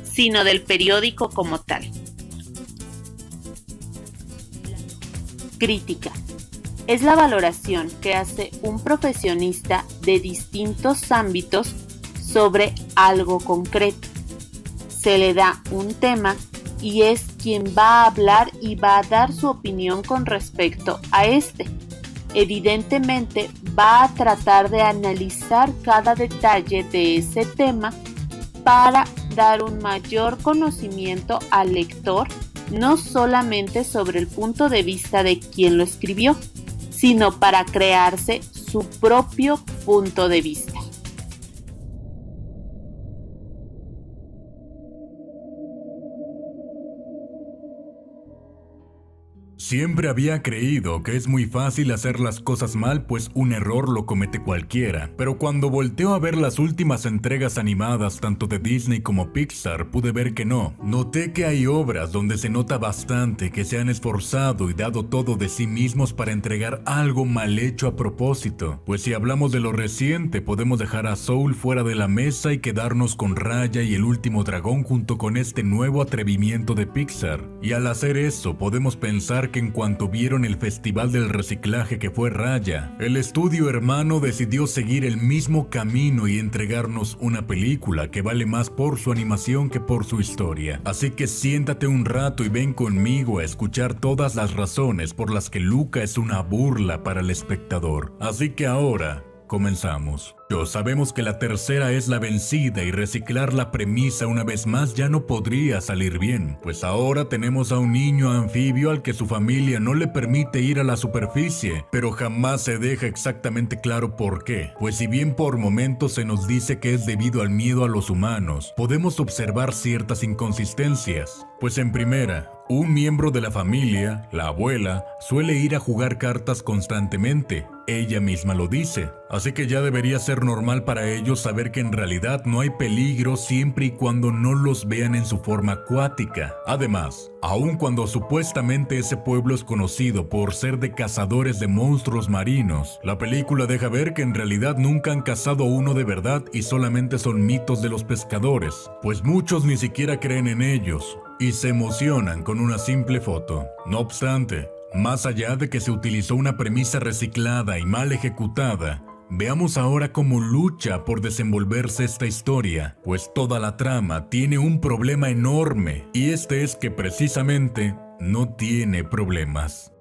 sino del periódico como tal. Crítica. Es la valoración que hace un profesionista de distintos ámbitos sobre algo concreto. Se le da un tema y es quien va a hablar y va a dar su opinión con respecto a este. Evidentemente va a tratar de analizar cada detalle de ese tema para dar un mayor conocimiento al lector, no solamente sobre el punto de vista de quien lo escribió, sino para crearse su propio punto de vista. Siempre había creído que es muy fácil hacer las cosas mal, pues un error lo comete cualquiera. Pero cuando volteo a ver las últimas entregas animadas tanto de Disney como Pixar, pude ver que no. Noté que hay obras donde se nota bastante que se han esforzado y dado todo de sí mismos para entregar algo mal hecho a propósito. Pues si hablamos de lo reciente, podemos dejar a Soul fuera de la mesa y quedarnos con Raya y el último dragón junto con este nuevo atrevimiento de Pixar. Y al hacer eso, podemos pensar que en cuanto vieron el festival del reciclaje que fue Raya, el estudio hermano decidió seguir el mismo camino y entregarnos una película que vale más por su animación que por su historia. Así que siéntate un rato y ven conmigo a escuchar todas las razones por las que Luca es una burla para el espectador. Así que ahora, comenzamos. Sabemos que la tercera es la vencida y reciclar la premisa una vez más ya no podría salir bien, pues ahora tenemos a un niño anfibio al que su familia no le permite ir a la superficie, pero jamás se deja exactamente claro por qué, pues si bien por momentos se nos dice que es debido al miedo a los humanos, podemos observar ciertas inconsistencias, pues en primera, un miembro de la familia, la abuela, suele ir a jugar cartas constantemente. Ella misma lo dice, así que ya debería ser normal para ellos saber que en realidad no hay peligro siempre y cuando no los vean en su forma acuática. Además, aun cuando supuestamente ese pueblo es conocido por ser de cazadores de monstruos marinos, la película deja ver que en realidad nunca han cazado uno de verdad y solamente son mitos de los pescadores, pues muchos ni siquiera creen en ellos y se emocionan con una simple foto. No obstante, más allá de que se utilizó una premisa reciclada y mal ejecutada, veamos ahora cómo lucha por desenvolverse esta historia, pues toda la trama tiene un problema enorme, y este es que precisamente no tiene problemas.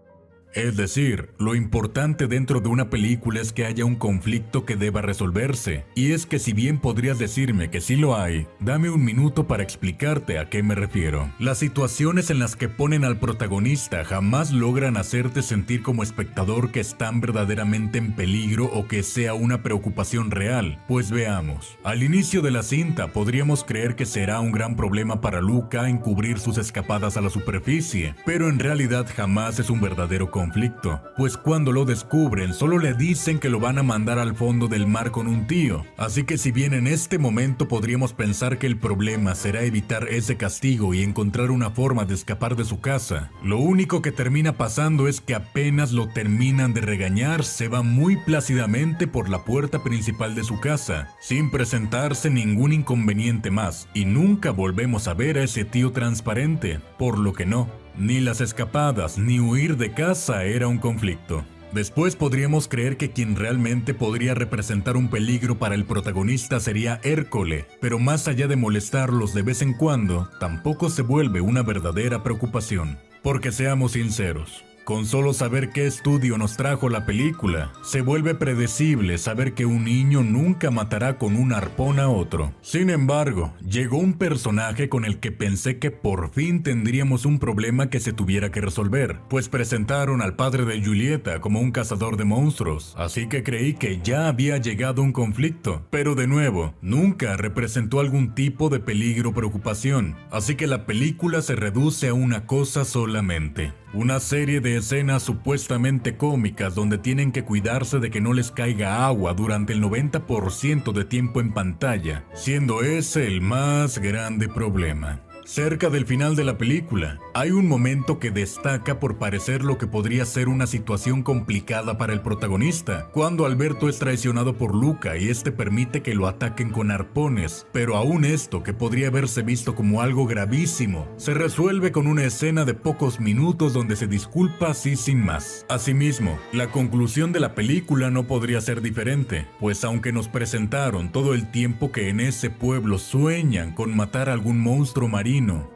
Es decir, lo importante dentro de una película es que haya un conflicto que deba resolverse, y es que si bien podrías decirme que sí lo hay, dame un minuto para explicarte a qué me refiero. Las situaciones en las que ponen al protagonista jamás logran hacerte sentir como espectador que están verdaderamente en peligro o que sea una preocupación real, pues veamos. Al inicio de la cinta podríamos creer que será un gran problema para Luca encubrir sus escapadas a la superficie, pero en realidad jamás es un verdadero conflicto, pues cuando lo descubren solo le dicen que lo van a mandar al fondo del mar con un tío, así que si bien en este momento podríamos pensar que el problema será evitar ese castigo y encontrar una forma de escapar de su casa, lo único que termina pasando es que apenas lo terminan de regañar, se va muy plácidamente por la puerta principal de su casa, sin presentarse ningún inconveniente más, y nunca volvemos a ver a ese tío transparente, por lo que no. Ni las escapadas ni huir de casa era un conflicto. Después podríamos creer que quien realmente podría representar un peligro para el protagonista sería Hércole, pero más allá de molestarlos de vez en cuando, tampoco se vuelve una verdadera preocupación. Porque seamos sinceros, con solo saber qué estudio nos trajo la película, se vuelve predecible saber que un niño nunca matará con un arpón a otro. Sin embargo, llegó un personaje con el que pensé que por fin tendríamos un problema que se tuviera que resolver, pues presentaron al padre de Julieta como un cazador de monstruos, así que creí que ya había llegado un conflicto, pero de nuevo, nunca representó algún tipo de peligro o preocupación, así que la película se reduce a una cosa solamente. Una serie de escenas supuestamente cómicas donde tienen que cuidarse de que no les caiga agua durante el 90% de tiempo en pantalla, siendo ese el más grande problema. Cerca del final de la película, hay un momento que destaca por parecer lo que podría ser una situación complicada para el protagonista, cuando Alberto es traicionado por Luca y este permite que lo ataquen con arpones, pero aún esto, que podría haberse visto como algo gravísimo, se resuelve con una escena de pocos minutos donde se disculpa así sin más. Asimismo, la conclusión de la película no podría ser diferente, pues aunque nos presentaron todo el tiempo que en ese pueblo sueñan con matar a algún monstruo marino,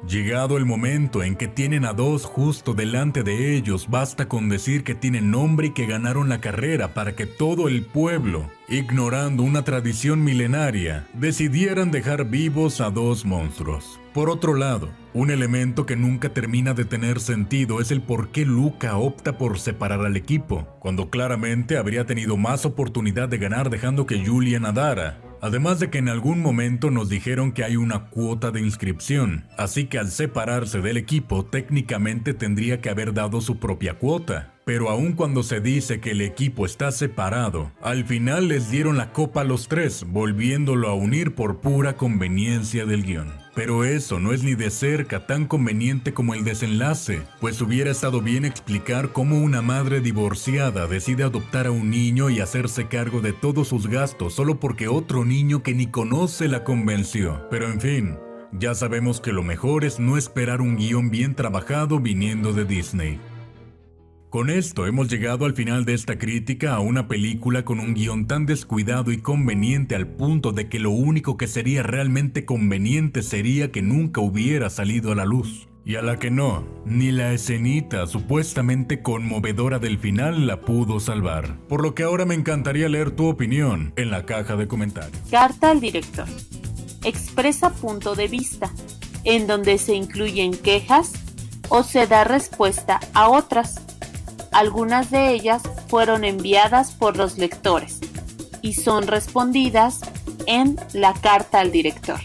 llegado el momento en que tienen a dos justo delante de ellos, basta con decir que tienen nombre y que ganaron la carrera para que todo el pueblo, ignorando una tradición milenaria, decidieran dejar vivos a dos monstruos. Por otro lado, un elemento que nunca termina de tener sentido es el por qué Luca opta por separar al equipo, cuando claramente habría tenido más oportunidad de ganar dejando que Julia nadara. Además de que en algún momento nos dijeron que hay una cuota de inscripción, así que al separarse del equipo técnicamente tendría que haber dado su propia cuota. Pero aun cuando se dice que el equipo está separado, al final les dieron la copa a los tres, volviéndolo a unir por pura conveniencia del guión. Pero eso no es ni de cerca tan conveniente como el desenlace, pues hubiera estado bien explicar cómo una madre divorciada decide adoptar a un niño y hacerse cargo de todos sus gastos solo porque otro niño que ni conoce la convenció. Pero en fin, ya sabemos que lo mejor es no esperar un guión bien trabajado viniendo de Disney. Con esto hemos llegado al final de esta crítica a una película con un guión tan descuidado y conveniente al punto de que lo único que sería realmente conveniente sería que nunca hubiera salido a la luz. Y a la que no, ni la escenita supuestamente conmovedora del final la pudo salvar. Por lo que ahora me encantaría leer tu opinión en la caja de comentarios. Carta al director. Expresa punto de vista, en donde se incluyen quejas o se da respuesta a otras. Algunas de ellas fueron enviadas por los lectores y son respondidas en la carta al director.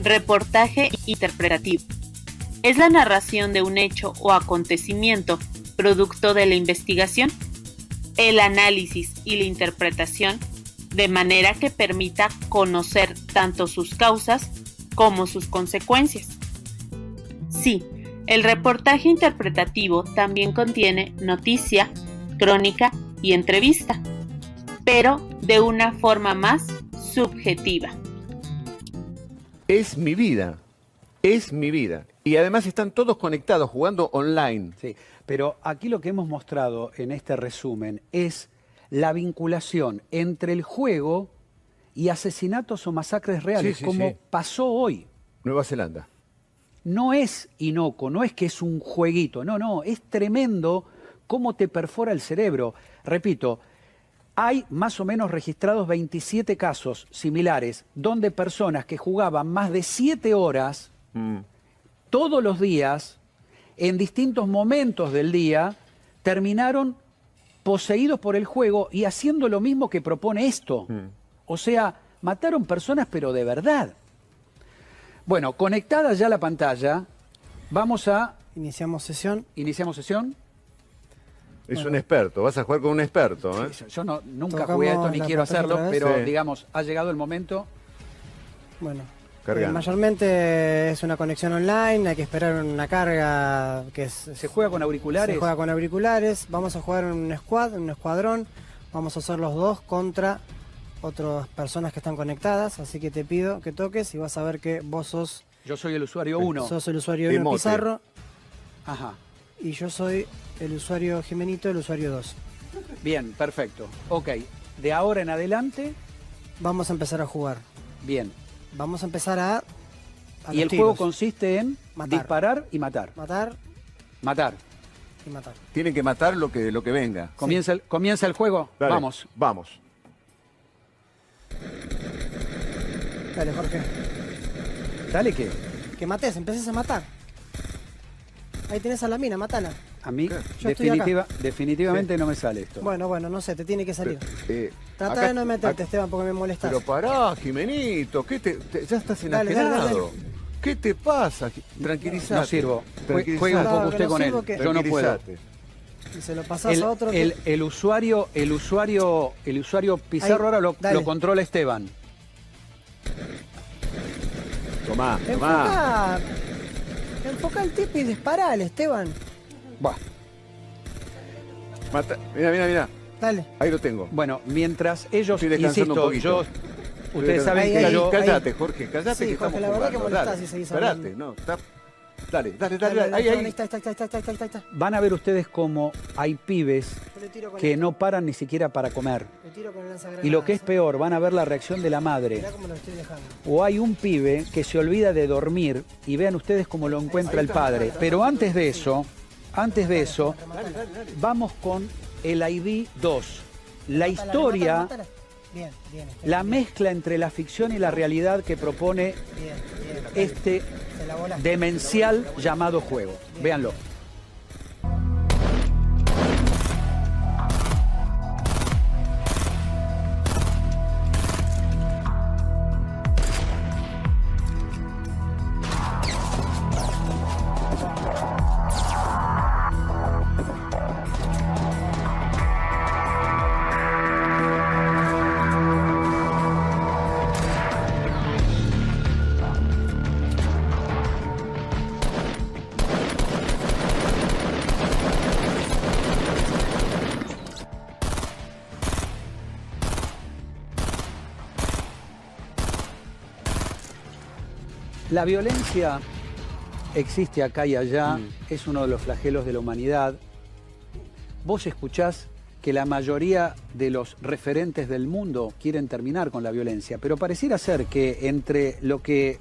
Reportaje interpretativo. Es la narración de un hecho o acontecimiento producto de la investigación, el análisis y la interpretación, de manera que permita conocer tanto sus causas como sus consecuencias. Sí, el reportaje interpretativo también contiene noticia, crónica y entrevista, pero de una forma más subjetiva. Es mi vida, es mi vida. Y además están todos conectados, jugando online. Sí, pero aquí lo que hemos mostrado en este resumen es la vinculación entre el juego y asesinatos o masacres reales, como pasó hoy. Nueva Zelanda. No es inocuo, no es que es un jueguito, no, es tremendo cómo te perfora el cerebro. Repito, hay más o menos registrados 27 casos similares donde personas que jugaban más de 7 horas todos los días, en distintos momentos del día, terminaron poseídos por el juego y haciendo lo mismo que propone esto. O sea, mataron personas pero de verdad. Bueno, conectada ya la pantalla, vamos a... Iniciamos sesión. Iniciamos sesión. Es un experto, vas a jugar con un experto. ¿Eh? Sí, yo nunca jugué a esto ni quiero hacerlo, pero digamos, ha llegado el momento. Bueno, mayormente es una conexión online, hay que esperar una carga que es... ¿Se juega con auriculares? Se juega con auriculares, vamos a jugar en un escuadrón, vamos a hacer los dos contra otras personas que están conectadas, así que te pido que toques y vas a ver que vos sos... Yo soy el usuario 1. Sos el usuario 1 Pizarro. Ajá. Y yo soy el usuario Jimenito, el usuario 2. Bien, perfecto. Ok, de ahora en adelante... Vamos a empezar a jugar. Bien. Vamos a empezar a y el juego consiste en disparar y matar. Matar. Y matar. Tienen que matar lo que venga. ¿Comienza el juego? Dale, vamos. Vamos. Dale, Jorge. ¿Dale qué? Que mates, empieces a matar. Ahí tenés a la mina, matala. A mí definitivamente no me sale esto. Bueno, no sé, te tiene que salir. Trata de no meterte, Esteban, porque me molestas. Pero pará, Jimenito, ya estás enajenado. ¿Qué te pasa? Tranquilízate. No sirvo. Juega un poco usted con él. Yo no puedo. Y se lo pasás a otro. El usuario Pizarro ahí, ahora lo controla Esteban. Tomá. Enfoca el tipo y disparale, Esteban. Va. Mira. Dale. Ahí lo tengo. Bueno, mientras ellos, Estoy descansando un poquito. Ustedes saben que yo... Cállate, Jorge, cállate, Sí, que Jorge, estamos la verdad jugando. que molestás Dale, si seguís espérate, hablando. no, está... Dale. Ahí. Ahí está. Van a ver ustedes cómo hay pibes Yo le tiro con que esto. no paran ni siquiera para comer. Le tiro con el lanzagranadas. Y lo que es peor, van a ver la reacción de la madre. Mirá cómo lo estoy dejando. O hay un pibe que se olvida de dormir y vean ustedes cómo lo encuentra el padre. Pero antes de eso, vamos con el ID 2. La historia, Mátala. Bien. la mezcla entre la ficción y la realidad que propone Bien. este Se la volaste. demencial llamado juego. Véanlo. La violencia existe acá y allá, es uno de los flagelos de la humanidad. Vos escuchás que la mayoría de los referentes del mundo quieren terminar con la violencia, pero pareciera ser que entre lo que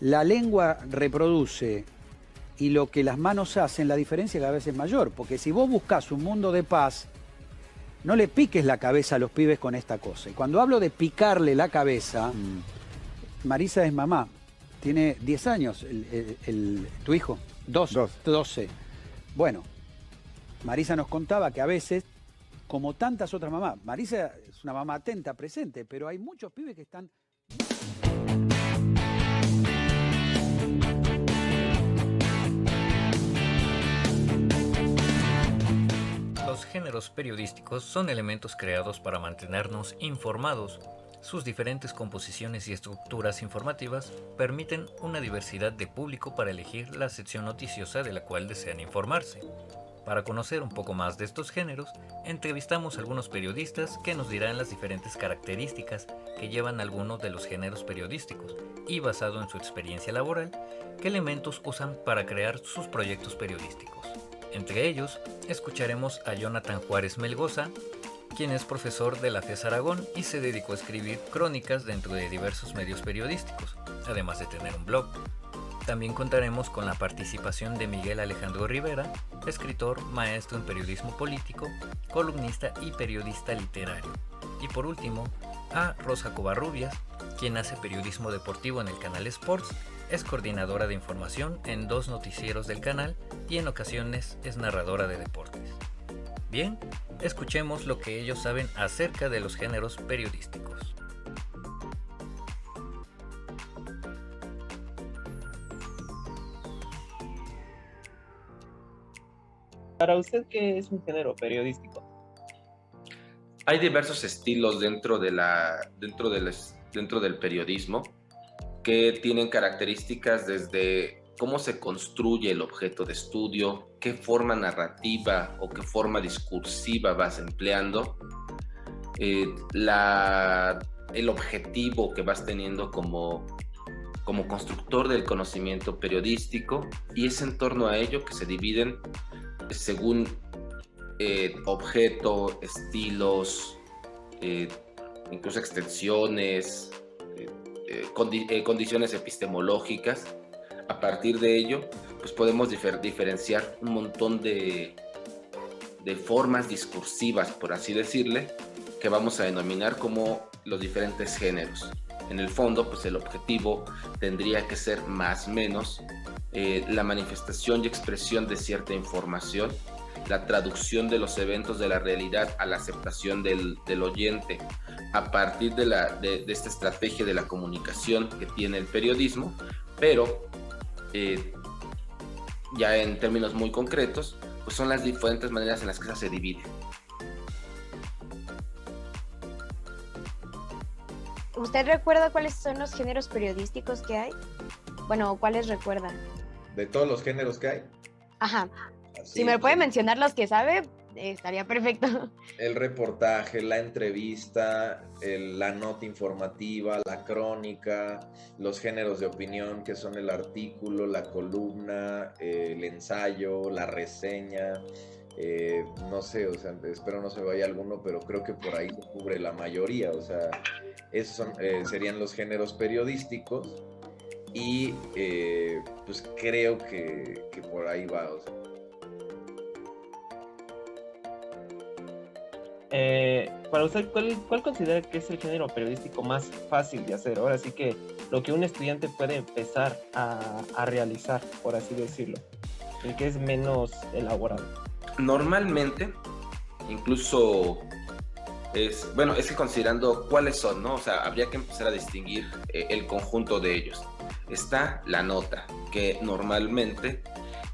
la lengua reproduce y lo que las manos hacen, la diferencia cada vez es mayor, porque si vos buscás un mundo de paz, no le piques la cabeza a los pibes con esta cosa. Y cuando hablo de picarle la cabeza, Marisa es mamá. Tiene 10 años tu hijo, 12. Bueno, Marisa nos contaba que a veces, como tantas otras mamás, Marisa es una mamá atenta, presente, pero hay muchos pibes que están... Los géneros periodísticos son elementos creados para mantenernos informados. Sus diferentes composiciones y estructuras informativas permiten una diversidad de público para elegir la sección noticiosa de la cual desean informarse. Para conocer un poco más de estos géneros, entrevistamos a algunos periodistas que nos dirán las diferentes características que llevan algunos de los géneros periodísticos y, basado en su experiencia laboral, qué elementos usan para crear sus proyectos periodísticos. Entre ellos, escucharemos a Jonathan Juárez Melgoza, quien es profesor de la FES Aragón y se dedicó a escribir crónicas dentro de diversos medios periodísticos, además de tener un blog. También contaremos con la participación de Miguel Alejandro Rivera, escritor, maestro en periodismo político, columnista y periodista literario. Y por último, a Rosa Covarrubias, quien hace periodismo deportivo en el canal Sports, es coordinadora de información en 2 noticieros del canal y en ocasiones es narradora de deportes. Bien, escuchemos lo que ellos saben acerca de los géneros periodísticos. Para usted, ¿qué es un género periodístico? Hay diversos estilos dentro del periodismo que tienen características desde cómo se construye el objeto de estudio, qué forma narrativa o qué forma discursiva vas empleando, el objetivo que vas teniendo como constructor del conocimiento periodístico, y es en torno a ello que se dividen según objeto, estilos, incluso extensiones, condiciones epistemológicas. A partir de ello, pues podemos diferenciar un montón de formas discursivas, por así decirle, que vamos a denominar como los diferentes géneros. En el fondo, pues el objetivo tendría que ser más o menos la manifestación y expresión de cierta información, la traducción de los eventos de la realidad a la aceptación del oyente a partir de esta estrategia de la comunicación que tiene el periodismo, pero ya en términos muy concretos, pues son las diferentes maneras en las que esa se divide. ¿Usted recuerda cuáles son los géneros periodísticos que hay? Bueno, ¿cuáles recuerda? De todos los géneros que hay. Ajá. Así, Si me puede mencionar los que sabe, estaría perfecto. El reportaje, la entrevista, la nota informativa, la crónica, los géneros de opinión que son el artículo, la columna, el ensayo, la reseña, no sé, o sea, espero no se vaya alguno, pero creo que por ahí se cubre la mayoría, o sea, esos serían los géneros periodísticos y pues creo que por ahí va, o sea. Para usted, ¿cuál considera que es el género periodístico más fácil de hacer? Ahora sí que lo que un estudiante puede empezar a realizar, por así decirlo, el que es menos elaborado. Normalmente, incluso es que considerando cuáles son, ¿no? O sea, habría que empezar a distinguir el conjunto de ellos. Está la nota, que normalmente,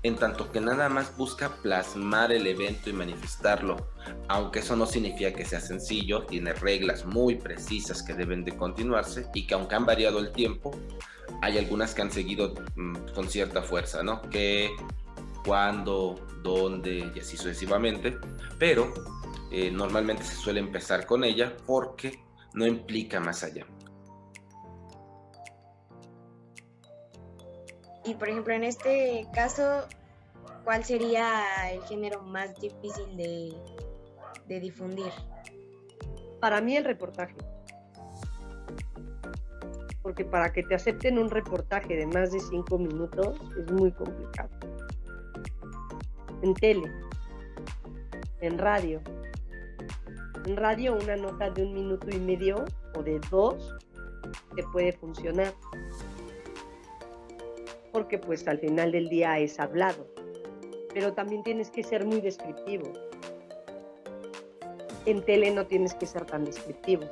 en tanto que nada más busca plasmar el evento y manifestarlo, aunque eso no significa que sea sencillo, tiene reglas muy precisas que deben de continuarse y que aunque han variado el tiempo, hay algunas que han seguido con cierta fuerza, ¿no? Que, cuándo, dónde y así sucesivamente, pero normalmente se suele empezar con ella porque no implica más allá. Y por ejemplo, en este caso, ¿cuál sería el género más difícil de difundir? Para mí el reportaje. Porque para que te acepten un reportaje de más de 5 minutos es muy complicado. En tele, en radio. En radio una nota de 1 minuto y medio o de 2 te puede funcionar. Porque pues al final del día es hablado, pero también tienes que ser muy descriptivo. En tele no tienes que ser tan descriptivo.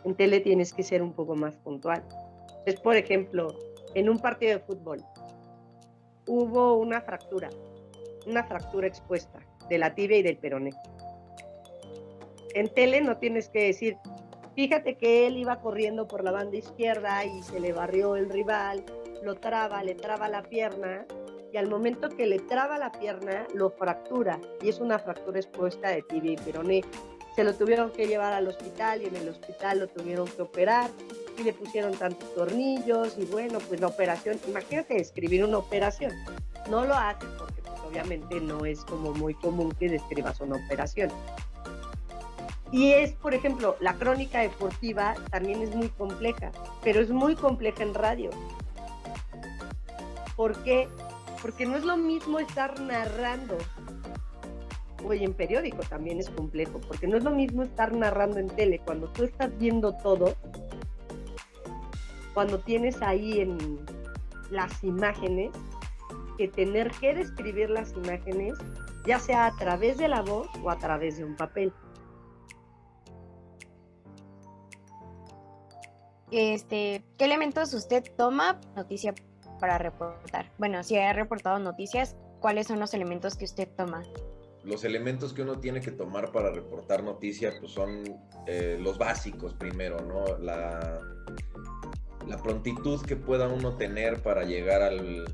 En tele tienes que ser un poco más puntual. Es, por ejemplo, en un partido de fútbol hubo una fractura expuesta de la tibia y del peroné. En tele no tienes que decir, fíjate que él iba corriendo por la banda izquierda y se le barrió el rival, le traba la pierna, y al momento que le traba la pierna, lo fractura, y es una fractura expuesta de tibia y peroné. Se lo tuvieron que llevar al hospital, y en el hospital lo tuvieron que operar, y le pusieron tantos tornillos, y bueno, pues la operación, imagínate describir una operación. No lo haces porque pues, obviamente no es como muy común que describas una operación. Y es, por ejemplo, la crónica deportiva también es muy compleja, pero es muy compleja en radio. ¿Por qué? Porque no es lo mismo estar narrando, o en periódico también es complejo, porque no es lo mismo estar narrando en tele, cuando tú estás viendo todo, cuando tienes ahí en las imágenes, que tener que describir las imágenes, ya sea a través de la voz o a través de un papel. ¿Qué elementos usted toma noticia para reportar? Bueno, si ha reportado noticias, ¿cuáles son los elementos que usted toma? Los elementos que uno tiene que tomar para reportar noticias pues son los básicos primero, ¿no? La prontitud que pueda uno tener para llegar al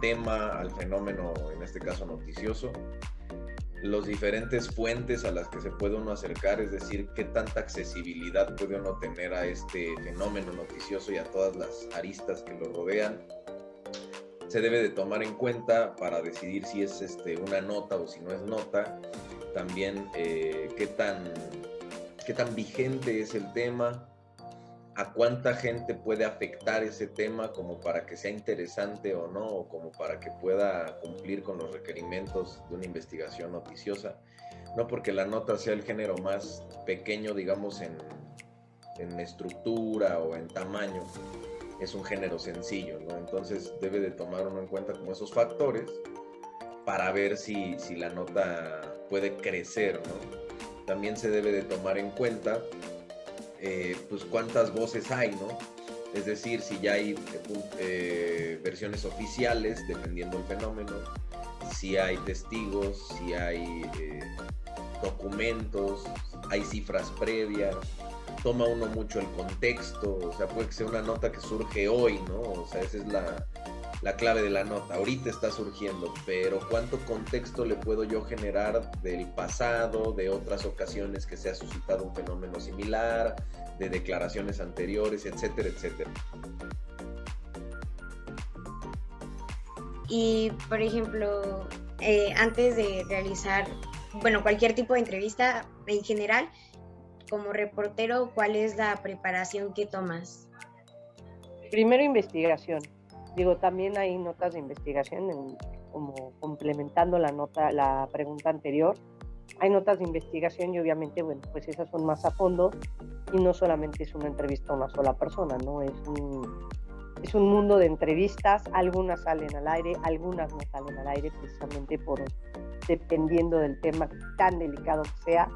tema, al fenómeno, en este caso noticioso, los diferentes fuentes a las que se puede uno acercar, es decir, qué tanta accesibilidad puede uno tener a este fenómeno noticioso y a todas las aristas que lo rodean. Se debe de tomar en cuenta para decidir si es una nota o si no es nota. También qué tan vigente es el tema, a cuánta gente puede afectar ese tema como para que sea interesante o no, o como para que pueda cumplir con los requerimientos de una investigación noticiosa. No porque la nota sea el género más pequeño, digamos, en estructura o en tamaño, es un género sencillo, ¿no? Entonces debe de tomar uno en cuenta como esos factores para ver si la nota puede crecer, ¿no? También se debe de tomar en cuenta pues cuántas voces hay, ¿no? Es decir, si ya hay versiones oficiales dependiendo del fenómeno, si hay testigos, si hay documentos, hay cifras previas. toma uno mucho el contexto, o sea, puede que sea una nota que surge hoy, ¿no? O sea, esa es la clave de la nota, ahorita está surgiendo, pero ¿cuánto contexto le puedo yo generar del pasado, de otras ocasiones que se ha suscitado un fenómeno similar, de declaraciones anteriores, etcétera, etcétera? Y, por ejemplo, antes de realizar, bueno, cualquier tipo de entrevista en general, como reportero, ¿cuál es la preparación que tomas? Primero, investigación. Digo, también hay notas de investigación, como complementando la pregunta anterior. Hay notas de investigación y obviamente, bueno, pues esas son más a fondo y no solamente es una entrevista a una sola persona, ¿no? Es un mundo de entrevistas, algunas salen al aire, algunas no salen al aire precisamente dependiendo del tema tan delicado que sea.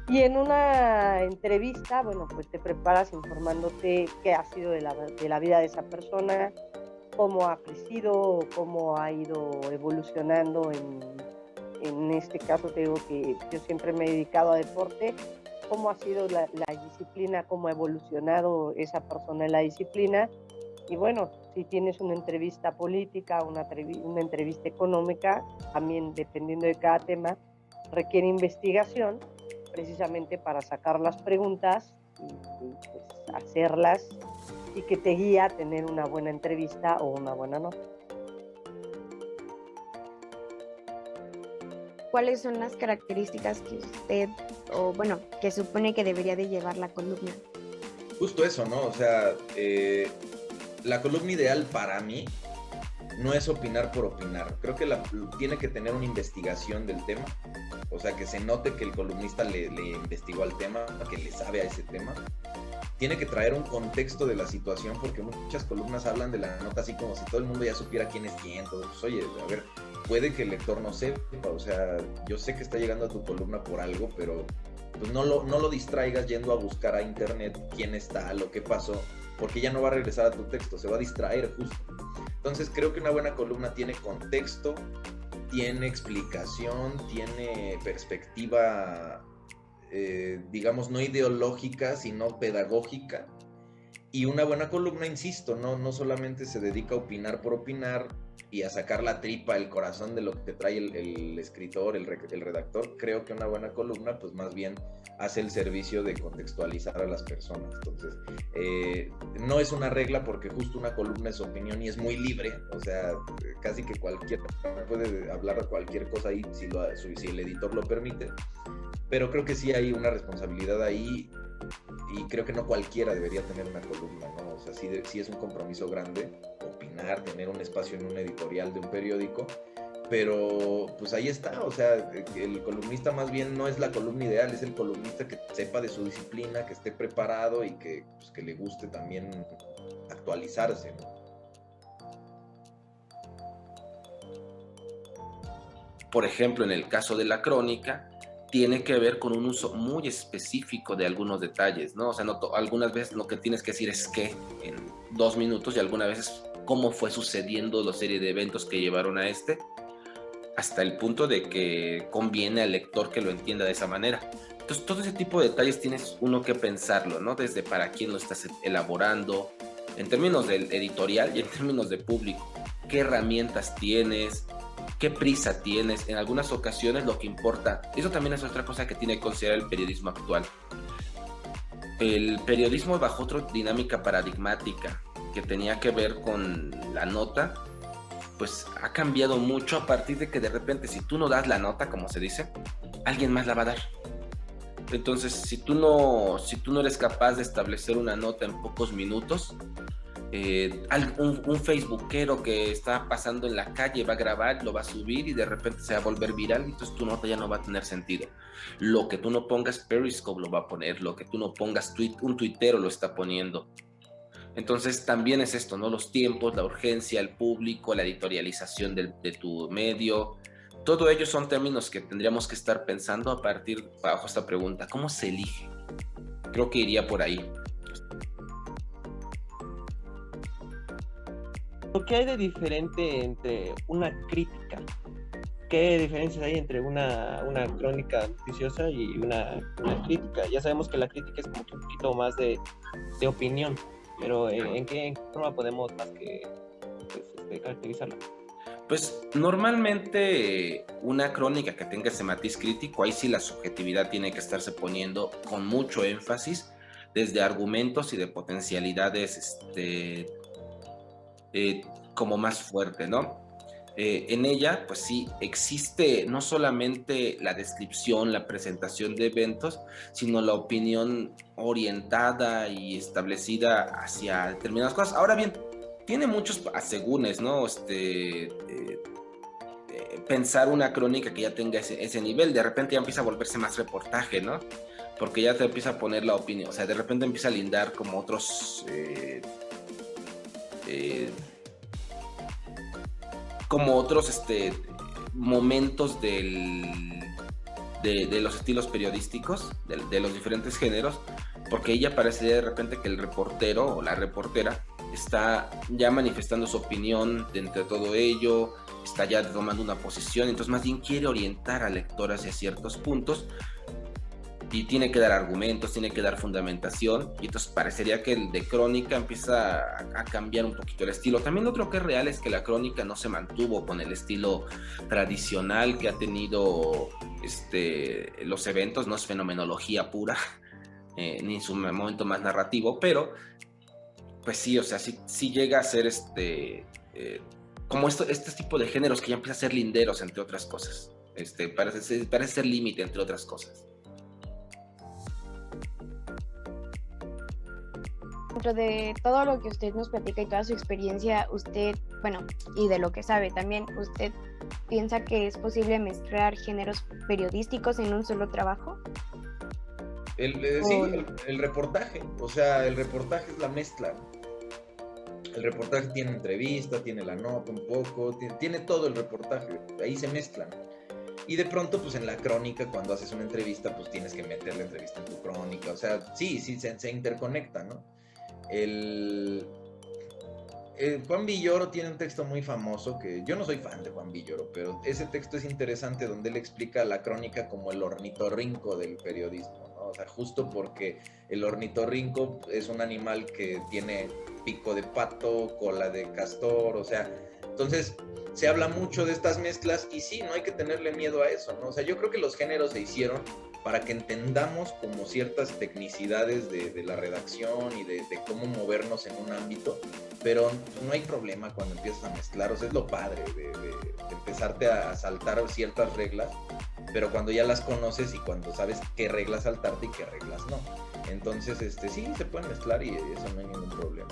Y en una entrevista, bueno, pues te preparas informándote qué ha sido de la vida de esa persona, cómo ha crecido, cómo ha ido evolucionando. En este caso te digo que yo siempre me he dedicado a deporte, cómo ha sido la disciplina, cómo ha evolucionado esa persona en la disciplina. Y bueno, si tienes una entrevista política, una entrevista económica, también dependiendo de cada tema, requiere investigación precisamente para sacar las preguntas y pues, hacerlas y que te guía a tener una buena entrevista o una buena nota. ¿Cuáles son las características que usted, o bueno, que supone que debería de llevar la columna? Justo eso, ¿no? O sea, la columna ideal para mí no es opinar por opinar. Creo que tiene que tener una investigación del tema. O sea, que se note que el columnista le investigó al tema, que le sabe a ese tema. Tiene que traer un contexto de la situación, porque muchas columnas hablan de la nota así como si todo el mundo ya supiera quién es quién. Entonces, oye, a ver, puede que el lector no sepa. O sea, yo sé que está llegando a tu columna por algo, pero pues no lo distraigas yendo a buscar a internet quién está, lo que pasó, porque ya no va a regresar a tu texto, se va a distraer justo. Entonces creo que una buena columna tiene contexto, tiene explicación, tiene perspectiva, digamos, no ideológica, sino pedagógica. Y una buena columna, insisto, no solamente se dedica a opinar por opinar y a sacar la tripa, el corazón de lo que trae el escritor, el redactor. Creo que una buena columna, pues más bien hace el servicio de contextualizar a las personas. Entonces, no es una regla porque justo una columna es opinión y es muy libre. O sea, casi que cualquiera puede hablar de cualquier cosa ahí si el editor lo permite. Pero creo que sí hay una responsabilidad ahí. Y creo que no cualquiera debería tener una columna, ¿no? O sea, sí es un compromiso grande opinar, tener un espacio en un editorial de un periódico, pero pues ahí está, o sea, el columnista más bien no es la columna ideal, es el columnista que sepa de su disciplina, que esté preparado y que le guste también actualizarse, ¿no? Por ejemplo, en el caso de la crónica, tiene que ver con un uso muy específico de algunos detalles, ¿no? O sea, algunas veces lo que tienes que decir es qué en 2 minutos y algunas veces cómo fue sucediendo la serie de eventos que llevaron a hasta el punto de que conviene al lector que lo entienda de esa manera. Entonces, todo ese tipo de detalles tienes uno que pensarlo, ¿no? Desde para quién lo estás elaborando, en términos del editorial y en términos de público. ¿Qué herramientas tienes? ¿Qué prisa tienes? En algunas ocasiones lo que importa, eso también es otra cosa que tiene que considerar el periodismo actual. El periodismo bajo otra dinámica paradigmática que tenía que ver con la nota, pues ha cambiado mucho a partir de que de repente si tú no das la nota, como se dice, alguien más la va a dar. Entonces, si tú no eres capaz de establecer una nota en pocos minutos, un facebookero que está pasando en la calle va a grabar, lo va a subir y de repente se va a volver viral y entonces tu nota ya no va a tener sentido. Lo que tú no pongas, Periscope lo va a poner, lo que tú no pongas, un tuitero lo está poniendo. Entonces también es esto, ¿no? Los tiempos, la urgencia, el público, la editorialización de tu medio, todo ello son términos que tendríamos que estar pensando a partir bajo esta pregunta, ¿cómo se elige? Creo que iría por ahí. ¿Qué hay de diferente entre una crítica, ¿qué diferencias hay entre una crónica noticiosa y una crítica? Ya sabemos que la crítica es como que un poquito más de opinión, pero ¿en qué forma podemos más que caracterizarla? Pues normalmente una crónica que tenga ese matiz crítico, ahí sí la subjetividad tiene que estarse poniendo con mucho énfasis desde argumentos y de potencialidades como más fuerte, ¿no? En ella, pues sí, existe no solamente la descripción, la presentación de eventos, sino la opinión orientada y establecida hacia determinadas cosas. Ahora bien, tiene muchos asegúnes, ¿no? Pensar una crónica que ya tenga ese nivel, de repente ya empieza a volverse más reportaje, ¿no? Porque ya te empieza a poner la opinión, o sea, de repente empieza a lindar como otros momentos de los estilos periodísticos, de los diferentes géneros, porque ella parece de repente que el reportero o la reportera está ya manifestando su opinión de entre todo ello, está ya tomando una posición, entonces más bien quiere orientar al lector hacia ciertos puntos y tiene que dar argumentos, tiene que dar fundamentación, y entonces parecería que el de crónica empieza a cambiar un poquito el estilo. También otro que es real es que la crónica no se mantuvo con el estilo tradicional que ha tenido los eventos, no es fenomenología pura, ni en su momento más narrativo, pero pues sí, o sea, sí llega a ser como este tipo de géneros que ya empieza a ser linderos, entre otras cosas. Parece ser límite, entre otras cosas. Dentro de todo lo que usted nos platica y toda su experiencia, usted, bueno, y de lo que sabe también, ¿usted piensa que es posible mezclar géneros periodísticos en un solo trabajo? El reportaje, o sea, el reportaje es la mezcla. El reportaje tiene entrevista, tiene la nota un poco, tiene todo el reportaje, ahí se mezclan. Y de pronto, pues en la crónica, cuando haces una entrevista, pues tienes que meter la entrevista en tu crónica, o sea, sí, se interconecta, ¿no? Juan Villoro tiene un texto muy famoso que yo no soy fan de Juan Villoro, pero ese texto es interesante donde él explica la crónica como el ornitorrinco del periodismo, ¿no? O sea, justo porque el ornitorrinco es un animal que tiene pico de pato, cola de castor, o sea, entonces se habla mucho de estas mezclas y sí, no hay que tenerle miedo a eso, ¿no? O sea, yo creo que los géneros se hicieron para que entendamos como ciertas tecnicidades de la redacción y de cómo movernos en un ámbito, pero no hay problema cuando empiezas a mezclar, o sea, es lo padre de empezarte a saltar ciertas reglas, pero cuando ya las conoces y cuando sabes qué reglas saltarte y qué reglas no. Entonces, sí, se pueden mezclar y eso no hay ningún problema.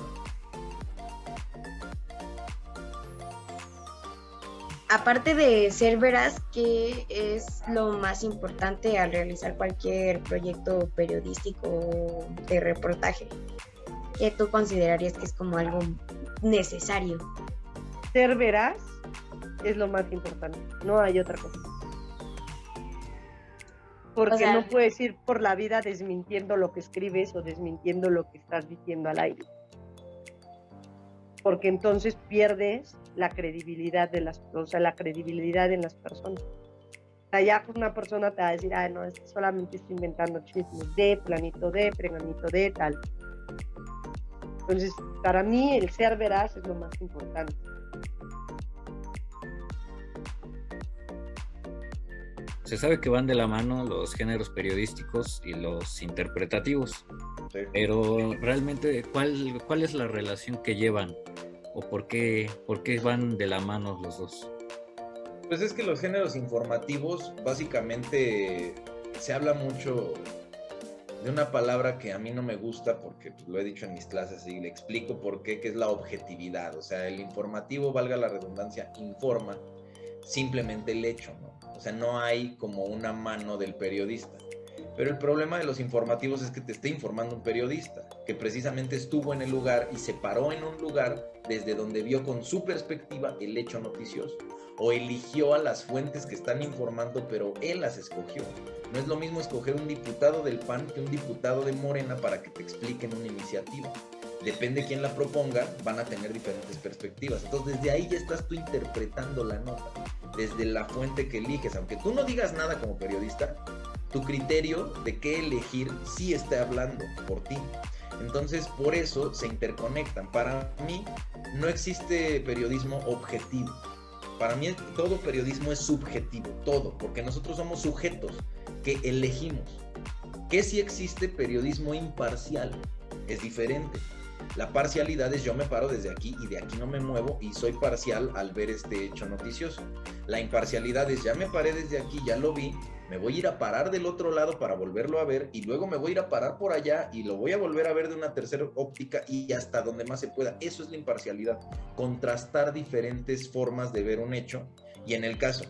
Aparte de ser veraz, ¿qué es lo más importante al realizar cualquier proyecto periodístico o de reportaje? ¿Qué tú considerarías que es como algo necesario? Ser veraz es lo más importante, no hay otra cosa. Porque o sea, no puedes ir por la vida desmintiendo lo que escribes o desmintiendo lo que estás diciendo al aire. Porque entonces pierdes la credibilidad la credibilidad en las personas. O sea, ya una persona te va a decir, no, solamente estoy inventando chismes de planito de, preganito de, tal. Entonces, para mí el ser veraz es lo más importante. Se sabe que van de la mano los géneros periodísticos y los interpretativos, sí. Pero realmente, ¿cuál es la relación que llevan? ¿O por qué van de la mano los dos? Pues es que los géneros informativos, básicamente, se habla mucho de una palabra que a mí no me gusta porque pues, lo he dicho en mis clases y le explico por qué, que es la objetividad. O sea, el informativo, valga la redundancia, informa simplemente el hecho, ¿no? O sea, no hay como una mano del periodista. Pero el problema de los informativos es que te esté informando un periodista, que precisamente estuvo en el lugar y se paró en un lugar desde donde vio con su perspectiva el hecho noticioso. O eligió a las fuentes que están informando, pero él las escogió. No es lo mismo escoger un diputado del PAN que un diputado de Morena para que te expliquen una iniciativa. Depende quién la proponga, van a tener diferentes perspectivas. Entonces, desde ahí ya estás tú interpretando la nota. desde la fuente que eliges. Aunque tú no digas nada como periodista, tu criterio de qué elegir sí está hablando por ti. Entonces, por eso se interconectan. Para mí, no existe periodismo objetivo. Para mí, todo periodismo es subjetivo, todo, porque nosotros somos sujetos que elegimos. Que sí existe periodismo imparcial, es diferente. La parcialidad es yo me paro desde aquí y de aquí no me muevo y soy parcial al ver este hecho noticioso. La imparcialidad es ya me paré desde aquí, ya lo vi, me voy a ir a parar del otro lado para volverlo a ver y luego me voy a ir a parar por allá y lo voy a volver a ver de una tercera óptica y hasta donde más se pueda. Eso es la imparcialidad, contrastar diferentes formas de ver un hecho. Y en el caso,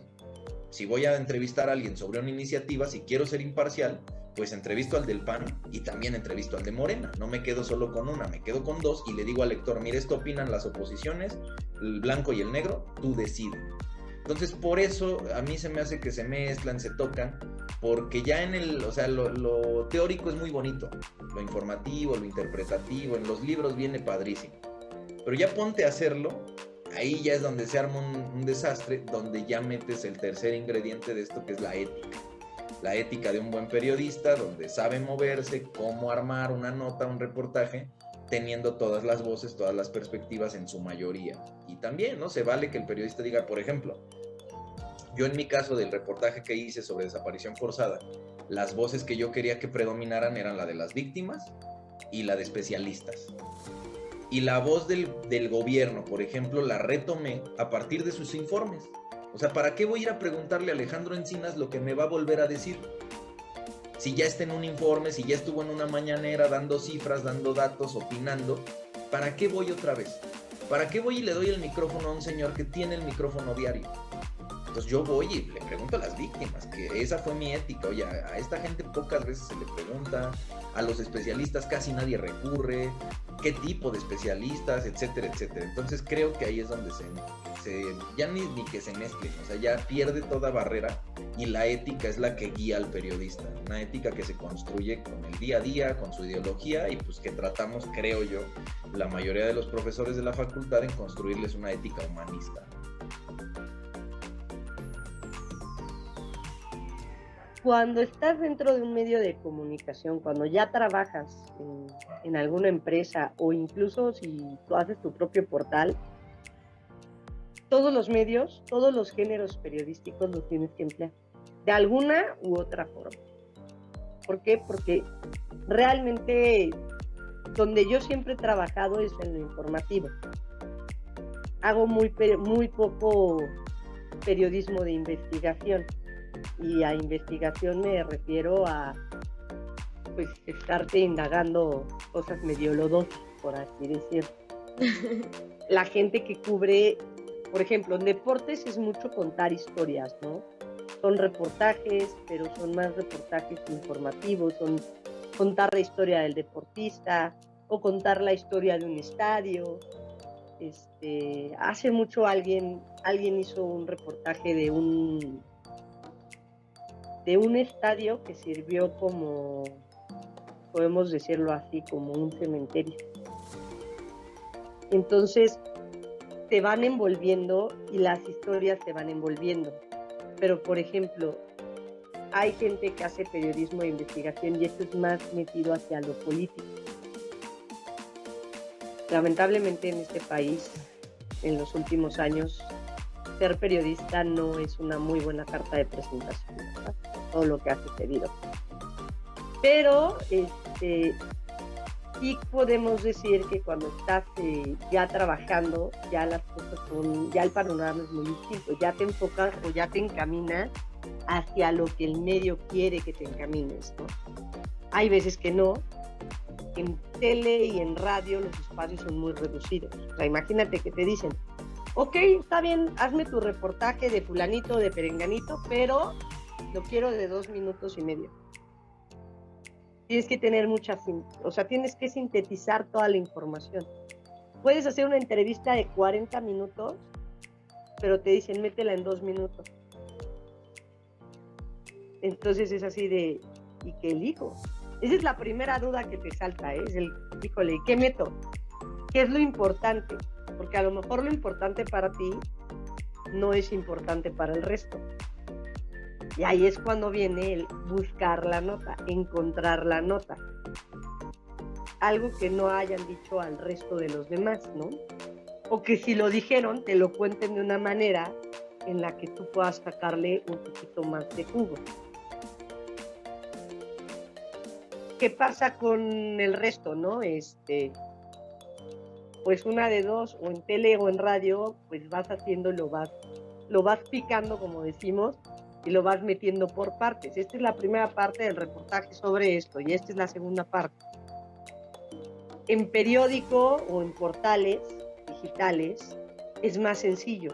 si voy a entrevistar a alguien sobre una iniciativa, si quiero ser imparcial, pues entrevisto al del PAN y también entrevisto al de Morena. No me quedo solo con una, me quedo con dos y le digo al lector, mire, esto opinan las oposiciones, el blanco y el negro, tú decides. Entonces, por eso a mí se me hace que se mezclan, se tocan, porque ya en el, o sea, lo teórico es muy bonito, lo informativo, lo interpretativo, en los libros viene padrísimo. Pero ya ponte a hacerlo, ahí ya es donde se arma un desastre, donde ya metes el tercer ingrediente de esto, que es la ética. La ética de un buen periodista, donde sabe moverse, cómo armar una nota, un reportaje, teniendo todas las voces, todas las perspectivas en su mayoría. Y también, ¿no? Se vale que el periodista diga, por ejemplo, yo en mi caso del reportaje que hice sobre desaparición forzada, las voces que yo quería que predominaran eran la de las víctimas y la de especialistas. Y la voz del gobierno, por ejemplo, la retomé a partir de sus informes. O sea, ¿para qué voy a ir a preguntarle a Alejandro Encinas lo que me va a volver a decir? Si ya está en un informe, si ya estuvo en una mañanera dando cifras, dando datos, opinando, ¿para qué voy otra vez? ¿Para qué voy y le doy el micrófono a un señor que tiene el micrófono diario? Entonces yo voy y le pregunto a las víctimas, que esa fue mi ética. Oye, a esta gente pocas veces se le pregunta, a los especialistas casi nadie recurre, qué tipo de especialistas, etcétera, etcétera. Entonces creo que ahí es donde ya ni que se mezclen, o sea, ya pierde toda barrera y la ética es la que guía al periodista, una ética que se construye con el día a día, con su ideología y pues que tratamos, creo yo, la mayoría de los profesores de la facultad en construirles una ética humanista. Cuando estás dentro de un medio de comunicación, cuando ya trabajas en alguna empresa o incluso si tú haces tu propio portal, todos los medios, todos los géneros periodísticos los tienes que emplear de alguna u otra forma. ¿Por qué? Porque realmente donde yo siempre he trabajado es en lo informativo. Hago muy poco periodismo de investigación. Y a investigación me refiero a pues estarte indagando cosas medio lodosas, por así decirlo. La gente que cubre, por ejemplo, en deportes es mucho contar historias, ¿no? Son reportajes, pero son más reportajes informativos, son contar la historia del deportista o contar la historia de un estadio. Hace mucho alguien hizo un reportaje de un estadio que sirvió como, podemos decirlo así, como un cementerio. Entonces te van envolviendo y las historias te van envolviendo. Pero, por ejemplo, hay gente que hace periodismo de investigación y esto es más metido hacia lo político. Lamentablemente en este país, en los últimos años, ser periodista no es una muy buena carta de presentación, ¿verdad? Todo lo que ha sucedido. Pero sí podemos decir que cuando estás ya trabajando, ya las cosas ya el panorama es muy distinto, ya te enfocas o ya te encaminas hacia lo que el medio quiere que te encamines, ¿no? Hay veces que no. En tele y en radio los espacios son muy reducidos. O sea, imagínate que te dicen, ok, está bien, hazme tu reportaje de fulanito, de perenganito, pero lo quiero de 2 minutos y medio. Tienes que tener tienes que sintetizar toda la información. Puedes hacer una entrevista de 40 minutos, pero te dicen, métela en 2 minutos. Entonces es así de, ¿y qué elijo? Esa es la primera duda que te salta, ¿eh? Es el, híjole, ¿qué meto? ¿Qué es lo importante? Porque a lo mejor lo importante para ti no es importante para el resto. Y ahí es cuando viene el buscar la nota, encontrar la nota. Algo que no hayan dicho al resto de los demás, ¿no? O que si lo dijeron, te lo cuenten de una manera en la que tú puedas sacarle un poquito más de jugo. ¿Qué pasa con el resto, no? Pues una de dos, o en tele o en radio, pues vas haciendo, lo vas picando, como decimos, y lo vas metiendo por partes. Esta es la primera parte del reportaje sobre esto, y esta es la segunda parte. En periódico o en portales digitales es más sencillo,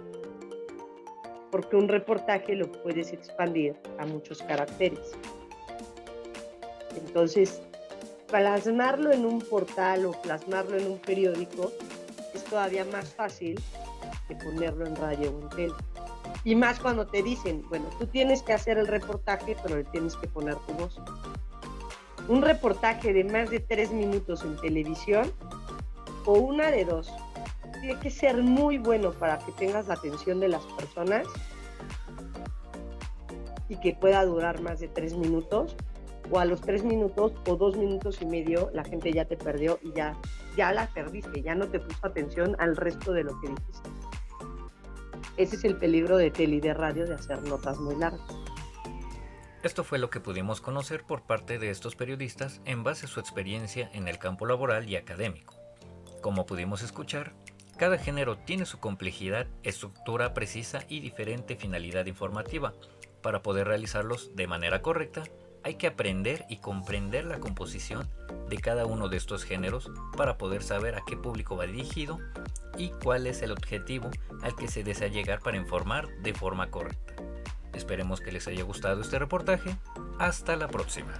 porque un reportaje lo puedes expandir a muchos caracteres. Entonces, plasmarlo en un portal o plasmarlo en un periódico es todavía más fácil que ponerlo en radio o en tele. Y más cuando te dicen, bueno, tú tienes que hacer el reportaje, pero le tienes que poner tu voz. Un reportaje de más de 3 minutos en televisión, o una de dos, tiene que ser muy bueno para que tengas la atención de las personas y que pueda durar más de 3 minutos, o a los 3 minutos o 2 minutos y medio la gente ya te perdió y ya la perdiste, ya no te puso atención al resto de lo que dijiste. Ese es el peligro de tele y de radio, de hacer notas muy largas. Esto fue lo que pudimos conocer por parte de estos periodistas en base a su experiencia en el campo laboral y académico. Como pudimos escuchar, cada género tiene su complejidad, estructura precisa y diferente finalidad informativa. Para poder realizarlos de manera correcta, hay que aprender y comprender la composición de cada uno de estos géneros para poder saber a qué público va dirigido y cuál es el objetivo al que se desea llegar para informar de forma correcta. Esperemos que les haya gustado este reportaje. Hasta la próxima.